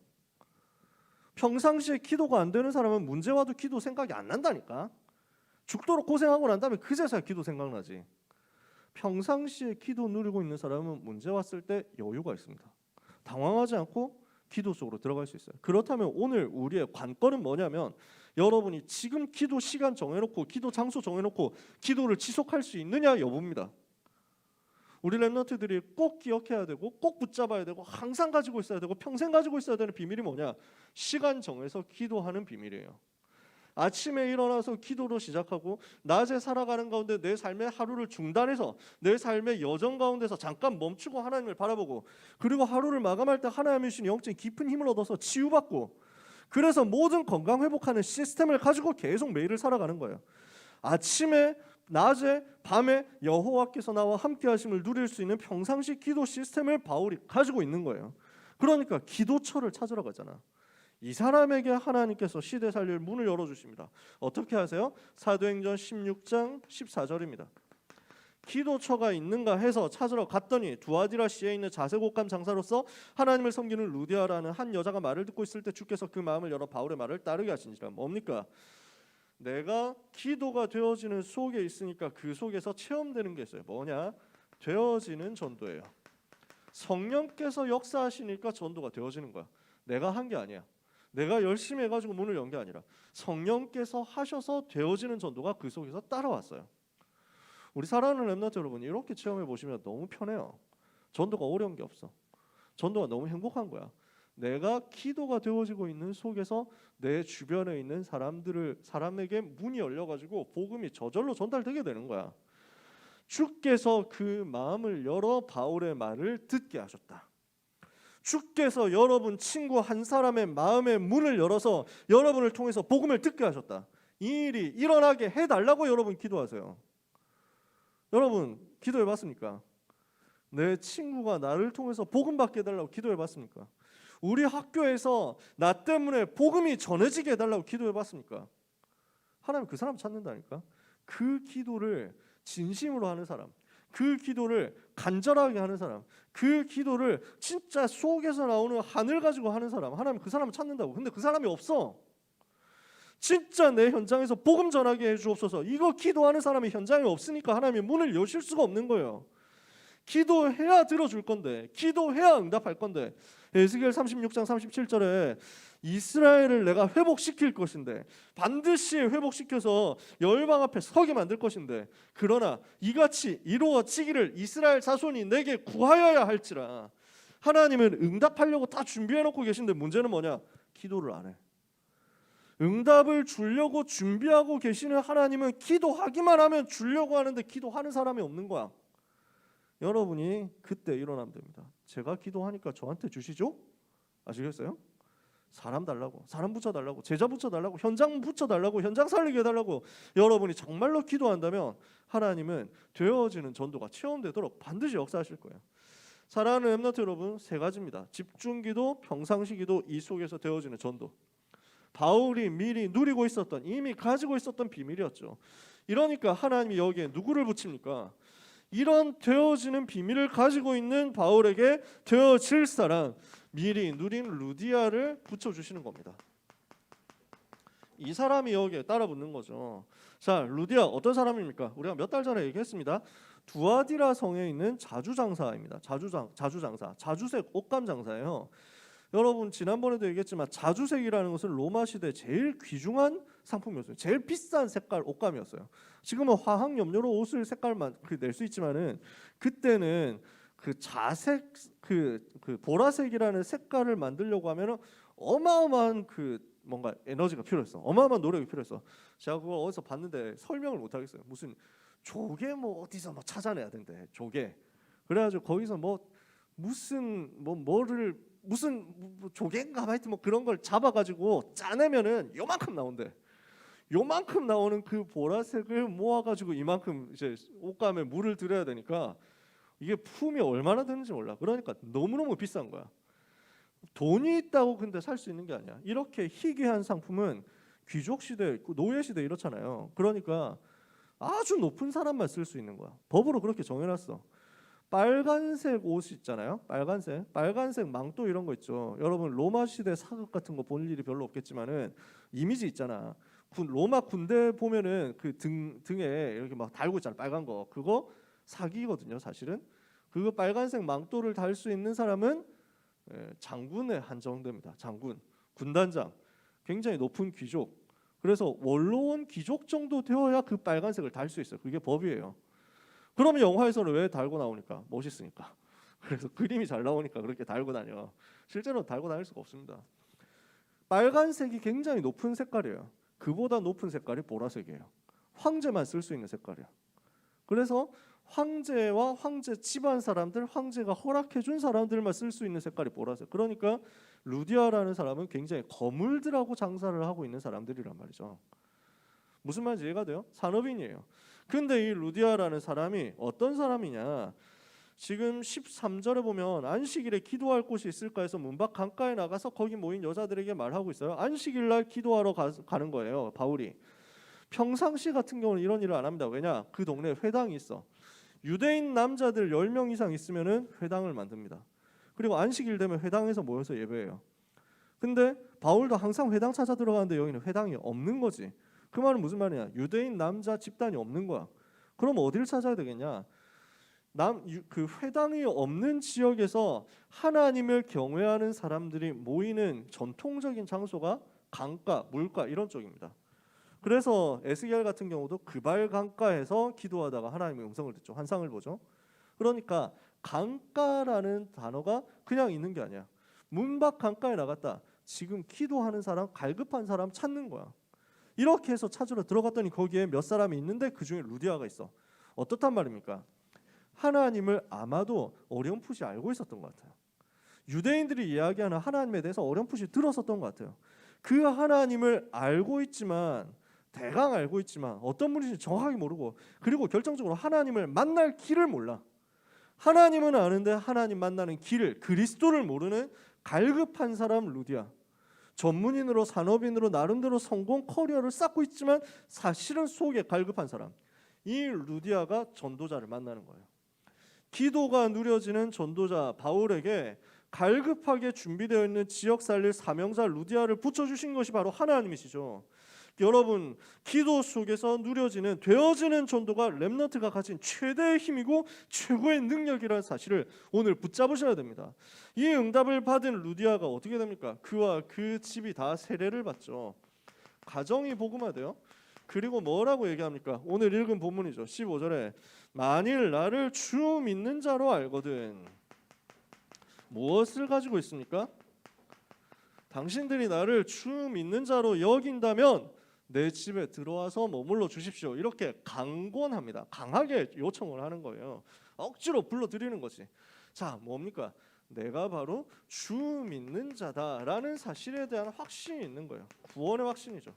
평상시에 기도가 안 되는 사람은 문제 와도 기도 생각이 안 난다니까. 죽도록 고생하고 난 다음에 그제서야 기도 생각나지. 평상시에 기도 누리고 있는 사람은 문제 왔을 때 여유가 있습니다. 당황하지 않고 기도 속으로 들어갈 수 있어요. 그렇다면 오늘 우리의 관건은 뭐냐면 여러분이 지금 기도 시간 정해놓고 기도 장소 정해놓고 기도를 지속할 수 있느냐 여부입니다. 우리 렘넌트들이 꼭 기억해야 되고 꼭 붙잡아야 되고 항상 가지고 있어야 되고 평생 가지고 있어야 되는 비밀이 뭐냐? 시간 정해서 기도하는 비밀이에요. 아침에 일어나서 기도로 시작하고 낮에 살아가는 가운데 내 삶의 하루를 중단해서 내 삶의 여정 가운데서 잠깐 멈추고 하나님을 바라보고, 그리고 하루를 마감할 때 하나님이 주신 영적인 깊은 힘을 얻어서 치유받고, 그래서 모든 건강 회복하는 시스템을 가지고 계속 매일을 살아가는 거예요. 아침에 낮에 밤에 여호와께서 나와 함께 하심을 누릴 수 있는 평상시 기도 시스템을 바울이 가지고 있는 거예요. 그러니까 기도처를 찾으러 가잖아. 이 사람에게 하나님께서 시대 살릴 문을 열어주십니다. 어떻게 하세요? 사도행전 16장 14절입니다. 기도처가 있는가 해서 찾으러 갔더니 두아디라 시에 있는 자색옷감 장사로서 하나님을 섬기는 루디아라는 한 여자가 말을 듣고 있을 때 주께서 그 마음을 열어 바울의 말을 따르게 하시니라. 뭡니까? 내가 기도가 되어지는 속에 있으니까 그 속에서 체험되는 게 있어요. 뭐냐? 되어지는 전도예요. 성령께서 역사하시니까 전도가 되어지는 거야. 내가 한 게 아니야. 내가 열심히 해가지고 문을 연 게 아니라 성령께서 하셔서 되어지는 전도가 그 속에서 따라왔어요. 우리 사랑하는 렘넌트 여러분, 이렇게 체험해 보시면 너무 편해요. 전도가 어려운 게 없어. 전도가 너무 행복한 거야. 내가 기도가 되어지고 있는 속에서 내 주변에 있는 사람에게 문이 열려가지고 복음이 저절로 전달되게 되는 거야. 주께서 그 마음을 열어 바울의 말을 듣게 하셨다. 주께서 여러분 친구 한 사람의 마음의 문을 열어서 여러분을 통해서 복음을 듣게 하셨다. 이 일이 일어나게 해달라고 여러분 기도하세요. 여러분 기도해봤습니까? 내 친구가 나를 통해서 복음 받게 해달라고 기도해봤습니까? 우리 학교에서 나 때문에 복음이 전해지게 해달라고 기도해봤습니까? 하나님 그 사람 찾는다니까. 그 기도를 진심으로 하는 사람, 그 기도를 간절하게 하는 사람, 그 기도를 진짜 속에서 나오는 하늘 가지고 하는 사람, 하나님 그 사람을 찾는다고. 근데 그 사람이 없어. 진짜 내 현장에서 복음 전하게 해주옵소서. 이거 기도하는 사람이 현장에 없으니까 하나님이 문을 여실 수가 없는 거예요. 기도해야 들어줄 건데, 기도해야 응답할 건데. 에스겔 36장 37절에 이스라엘을 내가 회복시킬 것인데, 반드시 회복시켜서 열방 앞에 서게 만들 것인데, 그러나 이같이 이루어지기를 이스라엘 자손이 내게 구하여야 할지라. 하나님은 응답하려고 다 준비해놓고 계신데 문제는 뭐냐? 기도를 안 해. 응답을 주려고 준비하고 계시는 하나님은 기도하기만 하면 주려고 하는데 기도하는 사람이 없는 거야. 여러분이 그때 일어나면 됩니다. 제가 기도하니까 저한테 주시죠? 아시겠어요? 사람 달라고, 사람 붙여달라고, 제자 붙여달라고, 현장 붙여달라고, 현장 살리게 해달라고 여러분이 정말로 기도한다면 하나님은 되어지는 전도가 체험되도록 반드시 역사하실 거예요. 사랑하는 렘넌트 여러분, 세 가지입니다. 집중기도, 평상시기도, 이 속에서 되어지는 전도. 바울이 미리 누리고 있었던, 이미 가지고 있었던 비밀이었죠. 이러니까 하나님이 여기에 누구를 붙입니까? 이런 되어지는 비밀을 가지고 있는 바울에게 되어질 사람, 미리 누린 루디아를 붙여주시는 겁니다. 이 사람이 여기에 따라 붙는 거죠. 자, 루디아 어떤 사람입니까? 우리가 몇 달 전에 얘기했습니다. 두아디라 성에 있는 자주장사입니다. 자주장사, 자주색 옷감 장사예요. 여러분 지난번에도 얘기했지만 자주색이라는 것은 로마 시대 제일 귀중한 상품이었어요. 제일 비싼 색깔 옷감이었어요. 지금은 화학 염료로 옷을 색깔만 낼 수 있지만은 그때는 그 자색 그 보라색이라는 색깔을 만들려고 하면은 어마어마한 그 뭔가 에너지가 필요했어. 어마어마한 노력이 필요했어. 제가 그거 어디서 봤는데 설명을 못 하겠어요. 무슨 조개 뭐 어디서 뭐 찾아내야 된대. 조개. 그래가지고 거기서 뭐 무슨 무슨 조개인가 하여튼 뭐 그런 걸 잡아가지고 짜내면은 요만큼 나온대. 요만큼 나오는 그 보라색을 모아가지고 이만큼 이제 옷감에 물을 들여야 되니까 이게 품이 얼마나 드는지 몰라. 그러니까 너무너무 비싼 거야. 돈이 있다고 근데 살 수 있는 게 아니야. 이렇게 희귀한 상품은 귀족 시대, 노예 시대 이렇잖아요. 그러니까 아주 높은 사람만 쓸 수 있는 거야. 법으로 그렇게 정해놨어. 빨간색 옷 있잖아요. 빨간색 망토 이런 거 있죠. 여러분 로마 시대 사극 같은 거 본 일이 별로 없겠지만은 이미지 있잖아. 로마 군대 보면은 그 등에 이렇게 막 달고 있잖아. 빨간 거. 그거 사기거든요, 사실은. 그 빨간색 망토를 달 수 있는 사람은 장군에 한정됩니다. 장군, 군단장. 굉장히 높은 귀족. 그래서 원로원 귀족 정도 되어야 그 빨간색을 달 수 있어요. 그게 법이에요. 그러면 영화에서는 왜 달고 나오니까? 멋있으니까. 그래서 그림이 잘 나오니까 그렇게 달고 다녀. 실제로 달고 다닐 수가 없습니다. 빨간색이 굉장히 높은 색깔이에요. 그보다 높은 색깔이 보라색이에요. 황제만 쓸 수 있는 색깔이야. 그래서 황제와 황제 집안 사람들, 황제가 허락해준 사람들만 쓸 수 있는 색깔이 보라색. 그러니까 루디아라는 사람은 굉장히 거물들하고 장사를 하고 있는 사람들이란 말이죠. 무슨 말인지 이해가 돼요? 산업인이에요. 근데 이 루디아라는 사람이 어떤 사람이냐? 지금 13절에 보면 안식일에 기도할 곳이 있을까 해서 문밖 강가에 나가서 거기 모인 여자들에게 말하고 있어요. 안식일 날 기도하러 가는 거예요, 바울이. 평상시 같은 경우는 이런 일을 안 합니다. 왜냐? 그 동네에 회당이 있어. 유대인 남자들 10명 이상 있으면은 회당을 만듭니다. 그리고 안식일 되면 회당에서 모여서 예배해요. 근데 바울도 항상 회당 찾아 들어가는데 여기는 회당이 없는 거지. 그 말은 무슨 말이냐? 유대인 남자 집단이 없는 거야. 그럼 어디를 찾아야 되겠냐? 그 회당이 없는 지역에서 하나님을 경외하는 사람들이 모이는 전통적인 장소가 강가, 물가 이런 쪽입니다. 그래서 에스겔 같은 경우도 그발 강가에서 기도하다가 하나님의 음성을 듣죠. 환상을 보죠. 그러니까 강가라는 단어가 그냥 있는 게 아니야. 문 밖 강가에 나갔다. 지금 기도하는 사람, 갈급한 사람 찾는 거야. 이렇게 해서 찾으러 들어갔더니 거기에 몇 사람이 있는데 그중에 루디아가 있어. 어떻단 말입니까? 하나님을 아마도 어렴풋이 알고 있었던 것 같아요. 유대인들이 이야기하는 하나님에 대해서 어렴풋이 들었었던 것 같아요. 그 하나님을 알고 있지만, 대강 알고 있지만 어떤 분인지 정확하게 모르고, 그리고 결정적으로 하나님을 만날 길을 몰라. 하나님은 아는데 하나님 만나는 길을, 그리스도를 모르는 갈급한 사람 루디아. 전문인으로 산업인으로 나름대로 성공 커리어를 쌓고 있지만 사실은 속에 갈급한 사람. 이 루디아가 전도자를 만나는 거예요. 기도가 누려지는 전도자 바울에게 갈급하게 준비되어 있는 지역 살릴 사명자 루디아를 붙여주신 것이 바로 하나님이시죠. 여러분, 기도 속에서 누려지는 되어지는 전도가 렘넌트가 가진 최대의 힘이고 최고의 능력이라는 사실을 오늘 붙잡으셔야 됩니다. 이 응답을 받은 루디아가 어떻게 됩니까? 그와 그 집이 다 세례를 받죠. 가정이 복음화돼요. 그리고 뭐라고 얘기합니까? 오늘 읽은 본문이죠. 15절에 만일 나를 주 믿는 자로 알거든. 무엇을 가지고 있습니까? 당신들이 나를 주 믿는 자로 여긴다면 내 집에 들어와서 머물러 주십시오. 이렇게 강권합니다. 강하게 요청을 하는 거예요. 억지로 불러들이는 거지. 자, 뭡니까? 내가 바로 주 믿는 자다라는 사실에 대한 확신이 있는 거예요. 구원의 확신이죠.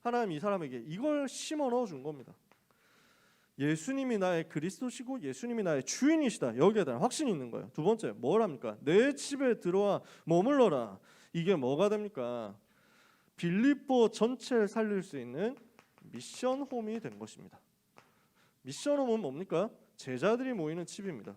하나님 이 사람에게 이걸 심어 넣어 준 겁니다. 예수님이 나의 그리스도시고 예수님이 나의 주인이시다. 여기에 대한 확신이 있는 거예요. 두 번째, 뭘 합니까? 내 집에 들어와 머물러라. 이게 뭐가 됩니까? 빌립보 전체를 살릴 수 있는 미션홈이 된 것입니다. 미션홈은 뭡니까? 제자들이 모이는 집입니다.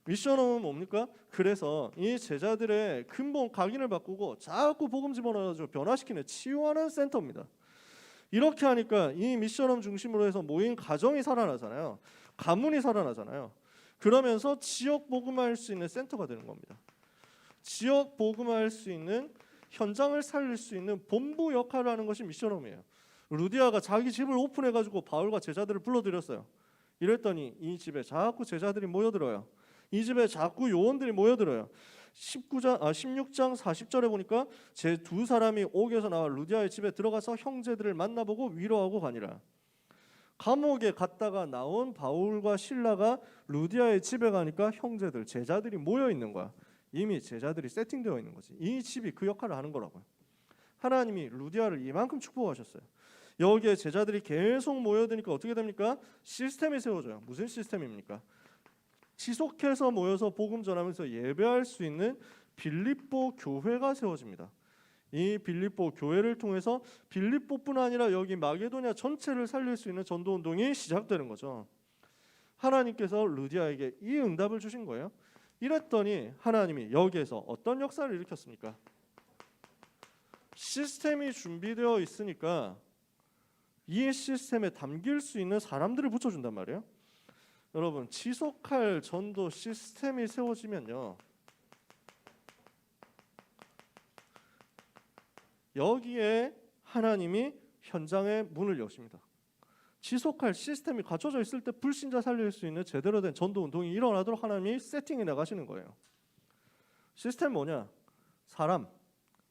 미션홈은 뭡니까? 그래서 이 제자들의 근본 각인을 바꾸고 자꾸 복음 집어넣어가지고 변화시키는 치유하는 센터입니다. 이렇게 하니까 이 미션홈 중심으로 해서 모인 가정이 살아나잖아요. 가문이 살아나잖아요. 그러면서 지역 복음화할 수 있는 센터가 되는 겁니다. 지역 복음화할 수 있는, 현장을 살릴 수 있는 본부 역할을 하는 것이 미션홈이에요. 루디아가 자기 집을 오픈해가지고 바울과 제자들을 불러들였어요. 이랬더니 이 집에 자꾸 제자들이 모여들어요. 이 집에 자꾸 요원들이 모여들어요. 16장 40절에 보니까 제 두 사람이 옥에서 나와 루디아의 집에 들어가서 형제들을 만나보고 위로하고 가니라. 감옥에 갔다가 나온 바울과 실라가 루디아의 집에 가니까 형제들, 제자들이 모여 있는 거야. 이미 제자들이 세팅되어 있는 거지. 이 집이 그 역할을 하는 거라고요. 하나님이 루디아를 이만큼 축복하셨어요. 여기에 제자들이 계속 모여드니까 어떻게 됩니까? 시스템이 세워져요. 무슨 시스템입니까? 지속해서 모여서 복음 전하면서 예배할 수 있는 빌립보 교회가 세워집니다. 이 빌립보 교회를 통해서 빌립보뿐 아니라 여기 마게도냐 전체를 살릴 수 있는 전도 운동이 시작되는 거죠. 하나님께서 루디아에게 이 응답을 주신 거예요. 이랬더니 하나님이 여기에서 어떤 역사를 일으켰습니까? 시스템이 준비되어 있으니까 이 시스템에 담길 수 있는 사람들을 붙여준단 말이에요. 여러분, 지속할 전도 시스템이 세워지면요, 여기에 하나님이 현장의 문을 여십니다. 지속할 시스템이 갖춰져 있을 때 불신자 살릴 수 있는 제대로 된 전도 운동이 일어나도록 하나님이 세팅해 나가시는 거예요. 시스템 뭐냐? 사람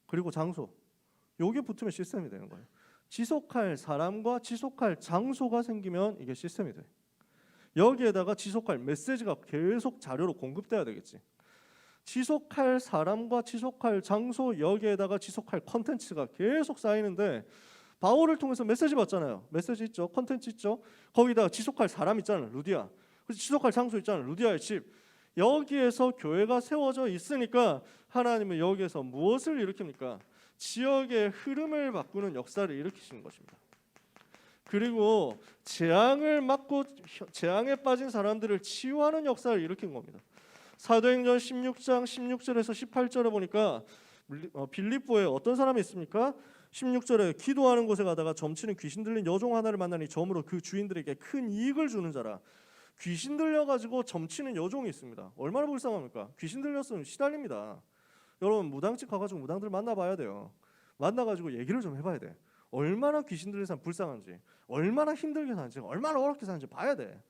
그리고 장소. 요게 붙으면 시스템이 되는 거예요. 지속할 사람과 지속할 장소가 생기면 이게 시스템이 돼. 여기에다가 지속할 메시지가 계속 자료로 공급돼야 되겠지. 지속할 사람과 지속할 장소, 여기에다가 지속할 컨텐츠가 계속 쌓이는데, 바울을 통해서 메시지 받잖아요. 메시지 있죠. 컨텐츠 있죠. 거기다가 지속할 사람 있잖아요. 루디아. 지속할 장소 있잖아요. 루디아의 집. 여기에서 교회가 세워져 있으니까 하나님은 여기에서 무엇을 일으킵니까? 지역의 흐름을 바꾸는 역사를 일으키시는 것입니다. 그리고 재앙을 맞고 재앙에 빠진 사람들을 치유하는 역사를 일으킨 겁니다. 사도행전 16장 16절에서 18절에 보니까 빌립보에 어떤 사람이 있습니까? 16절에 기도하는 곳에 가다가 점치는 귀신 들린 여종 하나를 만나니 점으로 그 주인들에게 큰 이익을 주는 자라. 귀신 들려가지고 점치는 여종이 있습니다. 얼마나 불쌍합니까? 귀신 들렸으면 시달립니다. 여러분 무당집 가가지고 무당들 만나봐야 돼요. 만나가지고 얘기를 좀 해봐야 돼. 얼마나 귀신 들린 사람 불쌍한지, 얼마나 힘들게 사는지, 얼마나 어렵게 사는지 봐야 돼.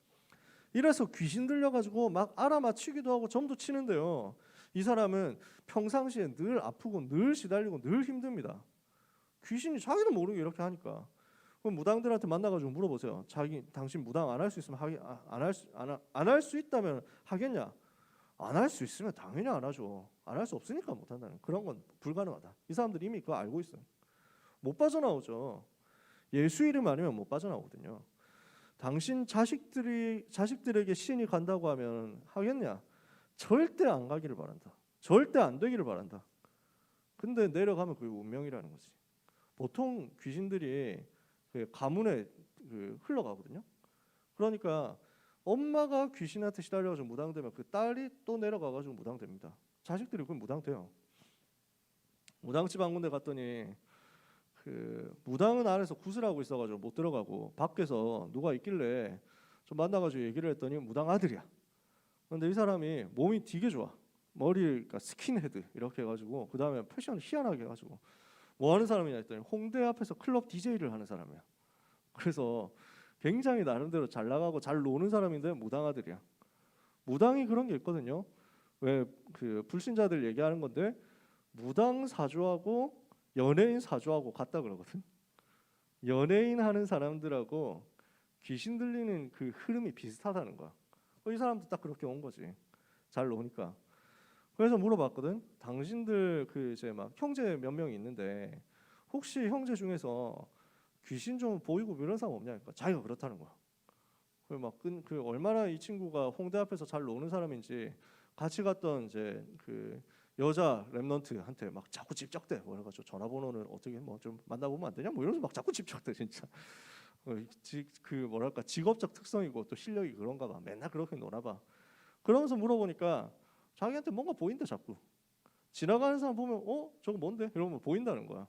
이래서 귀신 들려가지고 막 알아맞히기도 하고 점도 치는데요. 이 사람은 평상시에 늘 아프고 늘 시달리고 늘 힘듭니다. 귀신이 자기도 모르게 이렇게 하니까. 그럼 무당들한테 만나가지고 물어보세요. 당신 무당 안 할 수 있으면 안 할 수 있다면 하겠냐? 안 할 수 있으면 당연히 안 하죠. 안 할 수 없으니까 못 한다는 그런 건 불가능하다. 이 사람들이 이미 그거 알고 있어요. 못 빠져나오죠. 예수 이름 아니면 못 빠져나오거든요. 당신 자식들에게 신이 간다고 하면 하겠냐? 절대 안 가기를 바란다. 절대 안 되기를 바란다. 근데 내려가면 그게 운명이라는 거지. 보통 귀신들이 그 가문에 흘러가거든요. 그러니까 엄마가 귀신한테 시달려가지고 무당되면 그 딸이 또 내려가가지고 무당됩니다. 자식들이 그럼 무당돼요. 무당집 한 군데 갔더니 그 무당은 안에서 구슬하고 있어가지고 못 들어가고 밖에서 누가 있길래 좀 만나가지고 얘기를 했더니 무당 아들이야. 근데 이 사람이 몸이 되게 좋아. 머리가 스킨헤드 이렇게 해가지고 그 다음에 패션 희한하게 해가지고 뭐 하는 사람이냐 했더니 홍대 앞에서 클럽 DJ를 하는 사람이야. 그래서 굉장히 나름대로 잘 나가고 잘 노는 사람인데 무당 아들이야. 무당이 그런 게 있거든요. 왜 그 불신자들 얘기하는 건데 무당 사주하고 연예인 사주하고 같다 그러거든. 연예인 하는 사람들하고 귀신 들리는 그 흐름이 비슷하다는 거야. 이 사람도 딱 그렇게 온 거지. 잘 노니까. 그래서 물어봤거든. 당신들 그 이제 막 형제 몇 명이 있는데 혹시 형제 중에서 귀신 좀 보이고 이런 사람 없냐니까 자기가 그렇다는 거야. 그 얼마나 이 친구가 홍대 앞에서 잘 노는 사람인지 같이 갔던 이제 그 여자 랩런트한테 막 자꾸 집적대. 뭐 그래가지고 전화번호는 어떻게 뭐 좀 만나보면 안 되냐? 뭐 이러면서 막 자꾸 집적대 진짜. 그 뭐랄까 직업적 특성이고 또 실력이 그런가 봐. 맨날 그렇게 노나 봐. 그러면서 물어보니까 자기한테 뭔가 보인다 자꾸. 지나가는 사람 보면 저거 뭔데? 이러면 보인다는 거야.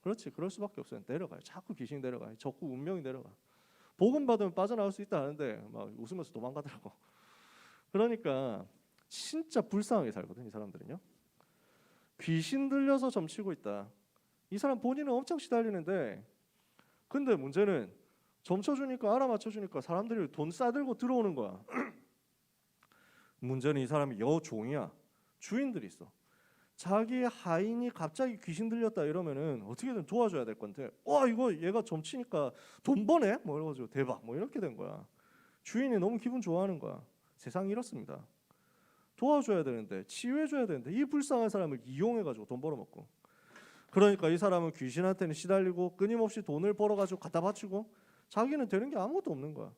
그렇지 그럴 수밖에 없어요. 내려가요. 자꾸 귀신이 내려가요. 자꾸 운명이 내려가. 복음 받으면 빠져나올 수 있다 하는데 막 웃으면서 도망가더라고. 그러니까 진짜 불쌍하게 살거든 이 사람들은요. 귀신 들려서 점치고 있다. 이 사람 본인은 엄청 시달리는데 근데 문제는 점쳐주니까 알아맞혀주니까 사람들이 돈 싸들고 들어오는 거야. 문제는 이 사람이 여종이야. 주인들이 있어. 자기 하인이 갑자기 귀신 들렸다 이러면은 어떻게든 도와줘야 될 건데 이거 얘가 점치니까 돈 버네? 뭐 이러가지고 대박 뭐 이렇게 된 거야. 주인이 너무 기분 좋아하는 거야. 세상이 이렇습니다. 도와줘야 되는데 치유해줘야 되는데 이 불쌍한 사람을 이용해가지고 돈 벌어먹고 그러니까 이 사람은 귀신한테는 시달리고 끊임없이 돈을 벌어가지고 갖다 바치고 자기는 되는 게 아무것도 없는 거야.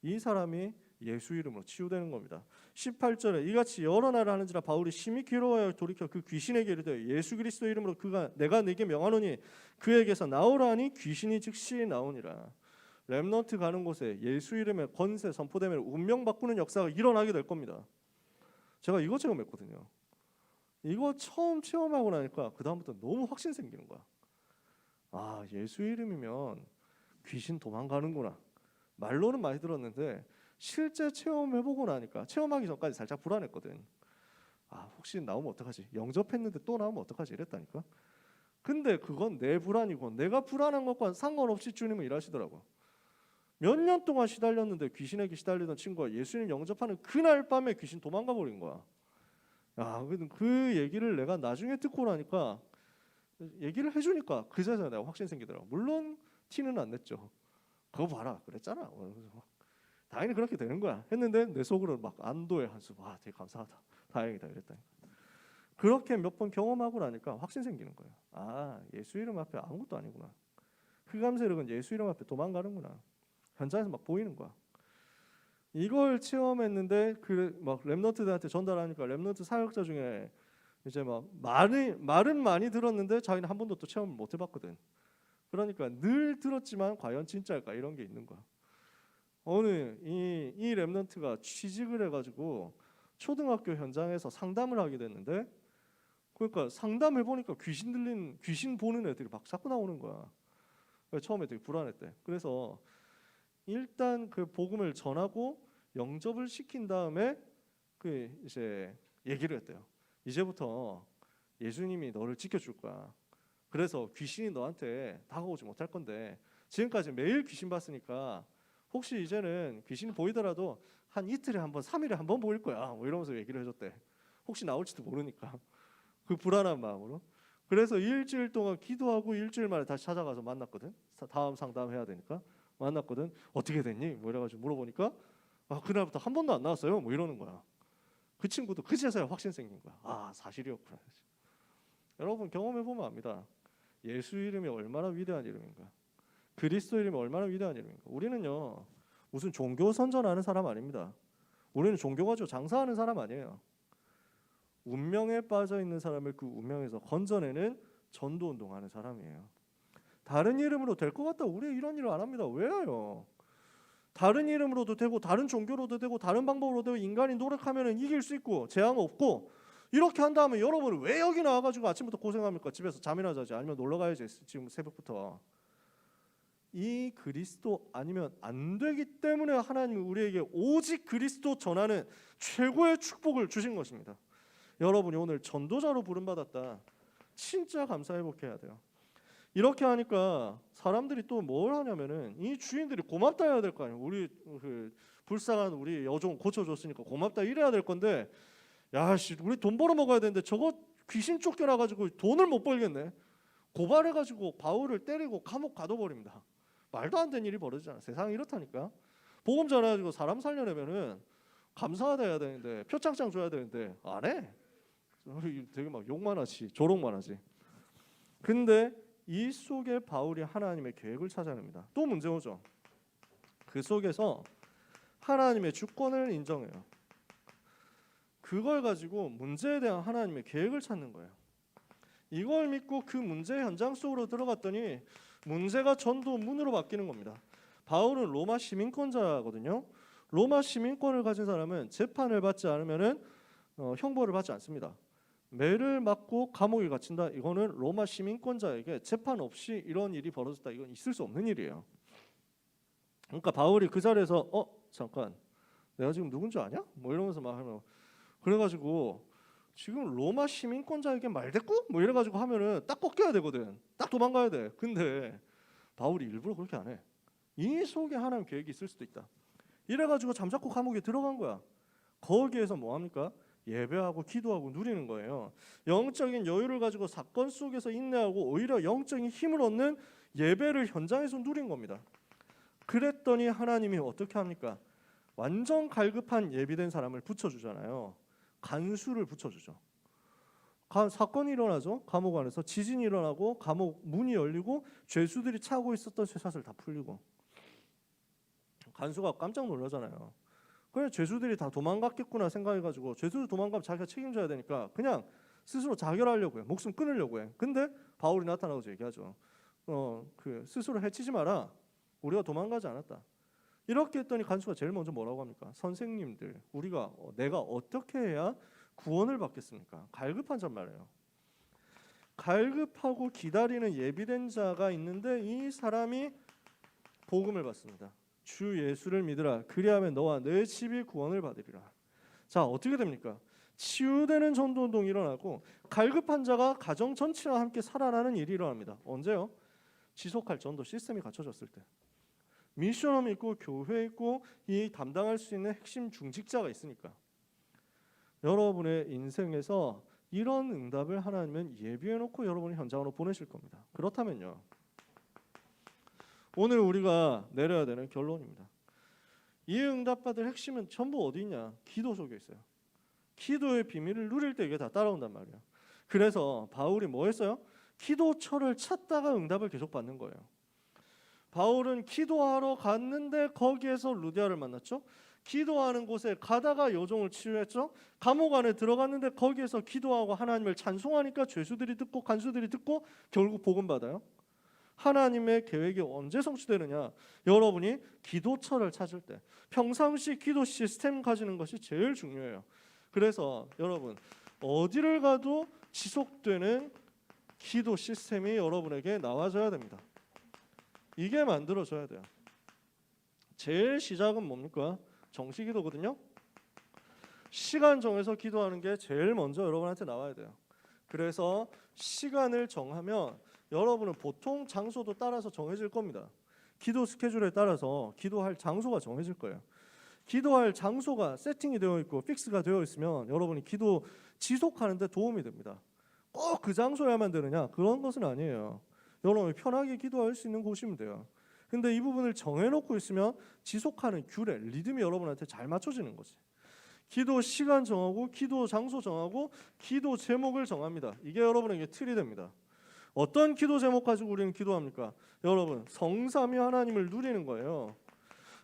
이 사람이 예수 이름으로 치유되는 겁니다. 18절에 이같이 여러 나라 하는지라 바울이 심히 괴로워하여 돌이켜 그 귀신에게 이르되 예수 그리스도 이름으로 내가 네게 명하노니 그에게서 나오라 하니 귀신이 즉시 나오니라. 렘넌트 가는 곳에 예수 이름의 권세 선포되면 운명 바꾸는 역사가 일어나게 될 겁니다. 제가 이거 체험했거든요. 이거 처음 체험하고 나니까 그 다음부터 너무 확신 생기는 거야. 아 예수 이름이면 귀신 도망가는구나. 말로는 많이 들었는데 실제 체험해보고 나니까 체험하기 전까지 살짝 불안했거든. 혹시 나오면 어떡하지? 영접했는데 또 나오면 어떡하지? 이랬다니까. 근데 그건 내 불안이고 내가 불안한 것과 상관없이 주님은 일하시더라고. 몇 년 동안 시달렸는데 귀신에게 시달리던 친구가 예수님 영접하는 그날 밤에 귀신 도망가 버린 거야. 그 얘기를 내가 나중에 듣고 나니까 얘기를 해주니까 그제서야 내가 확신 생기더라고. 물론 티는 안 냈죠. 그거 봐라 그랬잖아. 당연히 그렇게 되는 거야 했는데 내 속으로 막 안도의 한숨. 되게 감사하다 다행이다 이랬다니까. 그렇게 몇 번 경험하고 나니까 확신 생기는 거예요. 예수 이름 앞에 아무것도 아니구나. 흑암 세력은 예수 이름 앞에 도망가는구나. 현장에서 막 보이는 거야. 이걸 체험했는데 그 막 렘넌트들한테 전달하니까 렘넌트 사역자 중에 이제 막 말은 많이 들었는데 자기는 한 번도 또 체험을 못 해봤거든. 그러니까 늘 들었지만 과연 진짜일까 이런 게 있는 거야. 어느 이 렘넌트가 취직을 해가지고 초등학교 현장에서 상담을 하게 됐는데 그러니까 상담해 보니까 귀신 보는 애들이 막 자꾸 나오는 거야. 처음에 되게 불안했대. 그래서 일단 그 복음을 전하고 영접을 시킨 다음에 그 이제 얘기를 했대요. 이제부터 예수님이 너를 지켜줄 거야. 그래서 귀신이 너한테 다가오지 못할 건데 지금까지 매일 귀신 봤으니까 혹시 이제는 귀신이 보이더라도 한 이틀에 한 번, 3일에 한 번 보일 거야. 뭐 이러면서 얘기를 해줬대. 혹시 나올지도 모르니까 그 불안한 마음으로. 그래서 일주일 동안 기도하고 일주일 만에 다시 찾아가서 만났거든. 다음 상담해야 되니까 만났거든. 어떻게 됐니? 뭐 이래가지고 물어보니까 그날부터 한 번도 안 나왔어요. 뭐 이러는 거야. 그 친구도 그제서야 확신 생긴 거야. 사실이었구나. 여러분 경험해 보면 압니다. 예수 이름이 얼마나 위대한 이름인가. 그리스도 이름이 얼마나 위대한 이름인가. 우리는요 무슨 종교 선전하는 사람 아닙니다. 우리는 종교 가지고 장사하는 사람 아니에요. 운명에 빠져 있는 사람을 그 운명에서 건져내는 전도 운동하는 사람이에요. 다른 이름으로 될 것 같다. 우리 이런 일을 안 합니다. 왜요? 다른 이름으로도 되고 다른 종교로도 되고 다른 방법으로도 되고 인간이 노력하면 이길 수 있고 재앙 없고 이렇게 한다면 여러분은 왜 여기 나와가지고 아침부터 고생합니까? 집에서 잠이나 자지 아니면 놀러 가야지 지금 새벽부터. 이 그리스도 아니면 안 되기 때문에 하나님이 우리에게 오직 그리스도 전하는 최고의 축복을 주신 것입니다. 여러분이 오늘 전도자로 부름받았다. 진짜 감사회복해야 돼요. 이렇게 하니까 사람들이 또 뭘 하냐면은 이 주인들이 고맙다 해야 될 거 아니에요. 우리 그 불쌍한 우리 여종 고쳐줬으니까 고맙다 이래야 될 건데 야씨 우리 돈 벌어 먹어야 되는데 저거 귀신 쫓겨나가지고 돈을 못 벌겠네. 고발해가지고 바울을 때리고 감옥 가둬버립니다. 말도 안 되는 일이 벌어지잖아. 세상이 이렇다니까. 복음 전해가지고 사람 살려내면은 감사하다 해야 되는데 표창장 줘야 되는데 안 해. 되게 막 욕만 하지 조롱만 하지. 근데 이 속에 바울이 하나님의 계획을 찾아냅니다. 또 문제 오죠. 그 속에서 하나님의 주권을 인정해요. 그걸 가지고 문제에 대한 하나님의 계획을 찾는 거예요. 이걸 믿고 그 문제 현장 속으로 들어갔더니 문제가 전도문으로 바뀌는 겁니다. 바울은 로마 시민권자거든요. 로마 시민권을 가진 사람은 재판을 받지 않으면은 형벌을 받지 않습니다. 매를 맞고 감옥에 갇힌다. 이거는 로마 시민권자에게 재판 없이 이런 일이 벌어졌다. 이건 있을 수 없는 일이에요. 그러니까 바울이 그 자리에서 잠깐 내가 지금 누군지 아냐? 뭐 이러면서 막 하면 그래가지고 지금 로마 시민권자에게 말대꾸? 뭐 이래가지고 하면은 딱 꺾여야 되거든. 딱 도망가야 돼. 근데 바울이 일부러 그렇게 안 해. 이 속에 하나님 계획이 있을 수도 있다. 이래가지고 잠자코 감옥에 들어간 거야. 거기에서 뭐 합니까? 예배하고 기도하고 누리는 거예요. 영적인 여유를 가지고 사건 속에서 인내하고 오히려 영적인 힘을 얻는 예배를 현장에서 누린 겁니다. 그랬더니 하나님이 어떻게 합니까? 완전 갈급한 예비된 사람을 붙여주잖아요. 간수를 붙여주죠. 사건이 일어나죠. 감옥 안에서 지진이 일어나고 감옥 문이 열리고 죄수들이 차고 있었던 쇠사슬 다 풀리고 간수가 깜짝 놀라잖아요. 그래 죄수들이 다 도망갔겠구나 생각해가지고 죄수들 도망가면 자기가 책임져야 되니까 그냥 스스로 자결하려고 해. 목숨 끊으려고 해. 근데 바울이 나타나서 얘기하죠. 그 스스로 해치지 마라. 우리가 도망가지 않았다. 이렇게 했더니 간수가 제일 먼저 뭐라고 합니까? 선생님들, 내가 어떻게 해야 구원을 받겠습니까? 갈급한 자 말이에요. 갈급하고 기다리는 예비된 자가 있는데 이 사람이 복음을 받습니다. 주 예수를 믿으라. 그리하면 너와 내 집이 구원을 받으리라. 자, 어떻게 됩니까? 치유되는 전도운동이 일어나고 갈급한 자가 가정 전체와 함께 살아나는 일이 일어납니다. 언제요? 지속할 전도 시스템이 갖춰졌을 때. 미션홈이 있고 교회 있고 이 담당할 수 있는 핵심 중직자가 있으니까. 여러분의 인생에서 이런 응답을 하나님은 예비해놓고 여러분이 현장으로 보내실 겁니다. 그렇다면요. 오늘 우리가 내려야 되는 결론입니다. 이 응답받을 핵심은 전부 어디 있냐? 기도 속에 있어요. 기도의 비밀을 누릴 때 이게 다 따라온단 말이에요. 그래서 바울이 뭐 했어요? 기도처를 찾다가 응답을 계속 받는 거예요. 바울은 기도하러 갔는데 거기에서 루디아를 만났죠. 기도하는 곳에 가다가 여종을 치유했죠. 감옥 안에 들어갔는데 거기에서 기도하고 하나님을 찬송하니까 죄수들이 듣고 간수들이 듣고 결국 복음 받아요. 하나님의 계획이 언제 성취되느냐? 여러분이 기도처를 찾을 때, 평상시 기도 시스템 가지는 것이 제일 중요해요. 그래서 여러분 어디를 가도 지속되는 기도 시스템이 여러분에게 나와줘야 됩니다. 이게 만들어져야 돼요. 제일 시작은 뭡니까? 정시기도거든요. 시간 정해서 기도하는 게 제일 먼저 여러분한테 나와야 돼요. 그래서 시간을 정하면 여러분은 보통 장소도 따라서 정해질 겁니다. 기도 스케줄에 따라서 기도할 장소가 정해질 거예요. 기도할 장소가 세팅이 되어 있고 픽스가 되어 있으면 여러분이 기도 지속하는 데 도움이 됩니다. 꼭 그 장소야만 되느냐? 그런 것은 아니에요. 여러분이 편하게 기도할 수 있는 곳이면 돼요. 근데 이 부분을 정해놓고 있으면 지속하는 규례, 리듬이 여러분한테 잘 맞춰지는 거지. 기도 시간 정하고 기도 장소 정하고 기도 제목을 정합니다. 이게 여러분에게 틀이 됩니다. 어떤 기도 제목 가지고 우리는 기도합니까? 여러분, 성삼위 하나님을 누리는 거예요.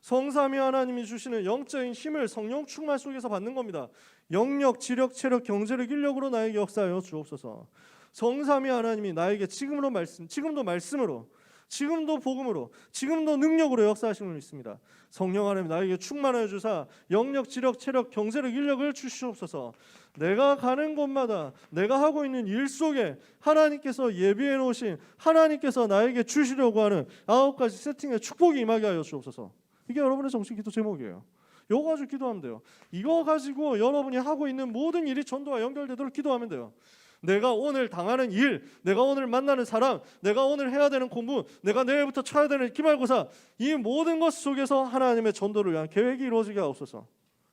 성삼위 하나님이 주시는 영적인 힘을 성령 충만 속에서 받는 겁니다. 영력, 지력, 체력, 경제력, 인력으로 나에게 역사하여 주옵소서. 성삼위 하나님이 나에게 지금도 말씀으로, 지금도 복음으로, 지금도 능력으로 역사하시는 분 있습니다. 성령 하나님 나에게 충만하여 주사 영력, 지력, 체력, 경제력, 인력을 주시옵소서. 내가 가는 곳마다 내가 하고 있는 일 속에 하나님께서 예비해 놓으신 하나님께서 나에게 주시려고 하는 9가지 세팅의 축복이 임하게 하여 주옵소서. 이게 여러분의 정식 기도 제목이에요. 이거 가지고 기도하면 돼요. 이거 가지고 여러분이 하고 있는 모든 일이 전도와 연결되도록 기도하면 돼요. 내가 오늘 당하는 일, 내가 오늘 만나는 사람, 내가 오늘 해야 되는 공부, 내가 내일부터 쳐야 되는 기말고사, 이 모든 것 속에서 하나님의 전도를 위한 계획이 이루어지게 하옵소서.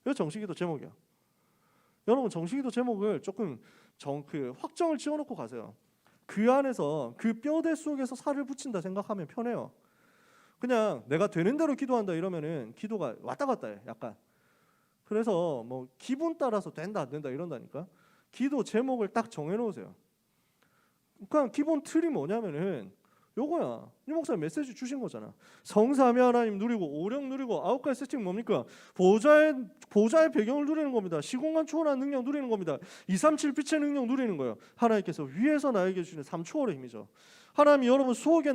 이거 정식기도 제목이야. 여러분 정식기도 제목을 조금 확정을 지어놓고 가세요. 그 안에서 그 뼈대 속에서 살을 붙인다 생각하면 편해요. 그냥 내가 되는 대로 기도한다 이러면은 기도가 왔다 갔다 해 약간. 그래서 뭐 기분 따라서 된다 안 된다 이런다니까. 기도 제목을 딱 정해놓으세요. 그냥 기본 틀이 뭐냐면은 요거야. 이 목사님 메시지 주신 거잖아. 성삼위 하나님 누리고 오령 누리고 9가지 세팅 뭡니까? 보좌의 배경을 누리는 겁니다. 시공간 초월한 능력 누리는 겁니다. 237 빛의 능력 누리는 거예요. 하나님께서 위에서 나에게 주시는 3초월의 힘이죠. 하나님이 여러분 속에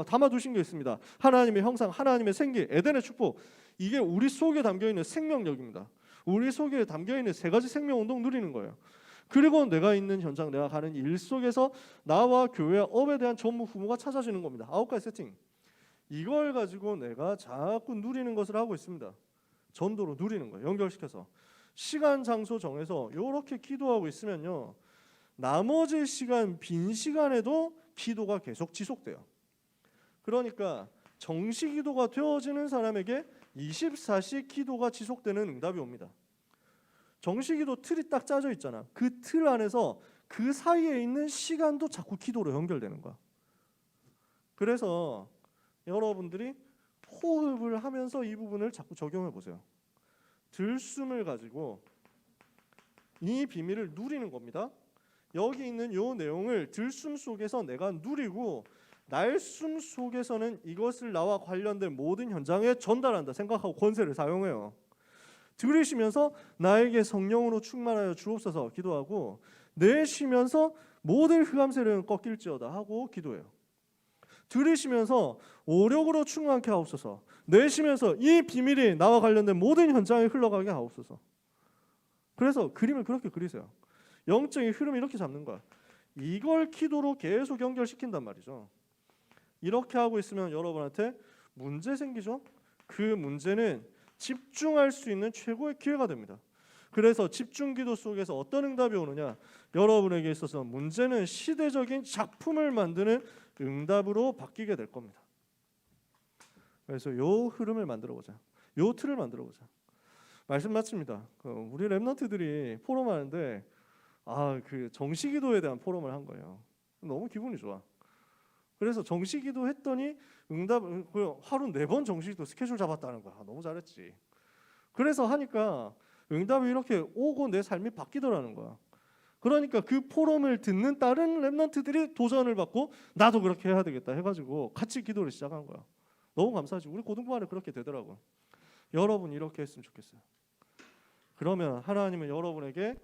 담아두신 게 있습니다. 하나님의 형상, 하나님의 생기, 에덴의 축복. 이게 우리 속에 담겨있는 생명력입니다. 우리 속에 담겨있는 3가지 생명운동 누리는 거예요. 그리고 내가 있는 현장, 내가 가는 일 속에서 나와 교회, 업에 대한 전무 후무가 찾아지는 겁니다. 9가지 세팅. 이걸 가지고 내가 자꾸 누리는 것을 하고 있습니다. 전도로 누리는 거예요. 연결시켜서. 시간, 장소 정해서 이렇게 기도하고 있으면요. 나머지 시간, 빈 시간에도 기도가 계속 지속돼요. 그러니까 정시기도가 되어지는 사람에게 24시 기도가 지속되는 응답이 옵니다. 정시기도 틀이 딱 짜져 있잖아. 그 틀 안에서 그 사이에 있는 시간도 자꾸 기도로 연결되는 거야. 그래서 여러분들이 호흡을 하면서 이 부분을 자꾸 적용해 보세요. 들숨을 가지고 이 비밀을 누리는 겁니다. 여기 있는 이 내용을 들숨 속에서 내가 누리고 날숨 속에서는 이것을 나와 관련된 모든 현장에 전달한다 생각하고 권세를 사용해요. 들으시면서 나에게 성령으로 충만하여 주옵소서 기도하고 내쉬면서 모든 흑암 세력은 꺾일지어다 하고 기도해요. 들으시면서 오력으로 충만케 하옵소서. 내쉬면서 이 비밀이 나와 관련된 모든 현장에 흘러가게 하옵소서. 그래서 그림을 그렇게 그리세요. 영적인 흐름이 이렇게 잡는 거야. 이걸 기도로 계속 연결시킨단 말이죠. 이렇게 하고 있으면 여러분한테 문제 생기죠. 그 문제는 집중할 수 있는 최고의 기회가 됩니다. 그래서 집중기도 속에서 어떤 응답이 오느냐, 여러분에게 있어서 문제는 시대적인 작품을 만드는 응답으로 바뀌게 될 겁니다. 그래서 요 흐름을 만들어보자. 요 틀을 만들어보자. 말씀 마칩니다. 우리 랩런트들이 포럼하는데 그 정시기도에 대한 포럼을 한 거예요. 너무 기분이 좋아. 그래서 정시기도 했더니 응답 하루 4번 정시기도 스케줄 잡았다는 거야. 너무 잘했지. 그래서 하니까 응답이 이렇게 오고 내 삶이 바뀌더라는 거야. 그러니까 그 포럼을 듣는 다른 랩런트들이 도전을 받고 나도 그렇게 해야 되겠다 해가지고 같이 기도를 시작한 거야. 너무 감사하지. 우리 고등부 안에 그렇게 되더라고. 여러분 이렇게 했으면 좋겠어요. 그러면 하나님은 여러분에게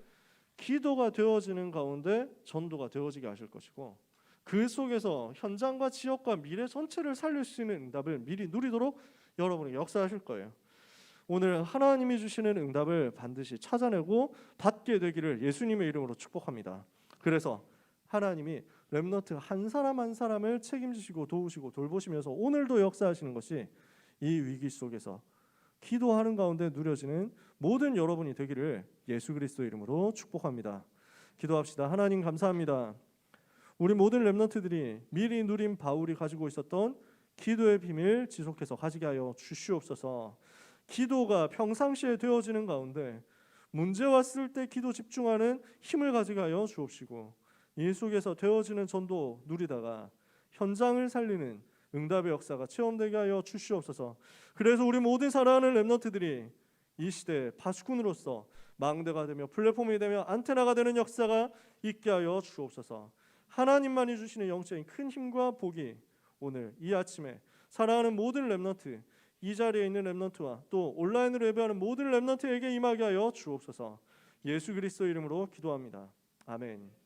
기도가 되어지는 가운데 전도가 되어지게 하실 것이고 그 속에서 현장과 지역과 미래 전체를 살릴 수 있는 응답을 미리 누리도록 여러분에게 역사하실 거예요. 오늘 하나님이 주시는 응답을 반드시 찾아내고 받게 되기를 예수님의 이름으로 축복합니다. 그래서 하나님이 렘넌트 한 사람 한 사람을 책임지시고 도우시고 돌보시면서 오늘도 역사하시는 것이 이 위기 속에서 기도하는 가운데 누려지는 모든 여러분이 되기를 예수 그리스도 이름으로 축복합니다. 기도합시다. 하나님 감사합니다. 우리 모든 렘넌트들이 미리 누린 바울이 가지고 있었던 기도의 비밀 지속해서 가지게 하여 주시옵소서. 기도가 평상시에 되어지는 가운데 문제 왔을 때 기도 집중하는 힘을 가지게 하여 주옵시고, 이 속에서 되어지는 전도 누리다가 현장을 살리는 응답의 역사가 체험되게 하여 주시옵소서. 그래서 우리 모든 사랑하는 렘넌트들이 이 시대의 파수꾼으로서 망대가 되며 플랫폼이 되며 안테나가 되는 역사가 있게 하여 주옵소서. 하나님만이 주시는 영적인 큰 힘과 복이 오늘 이 아침에 사랑하는 모든 렘넌트, 이 자리에 있는 렘넌트와 또 온라인으로 예배하는 모든 렘넌트에게 임하게 하여 주옵소서. 예수 그리스도 이름으로 기도합니다. 아멘.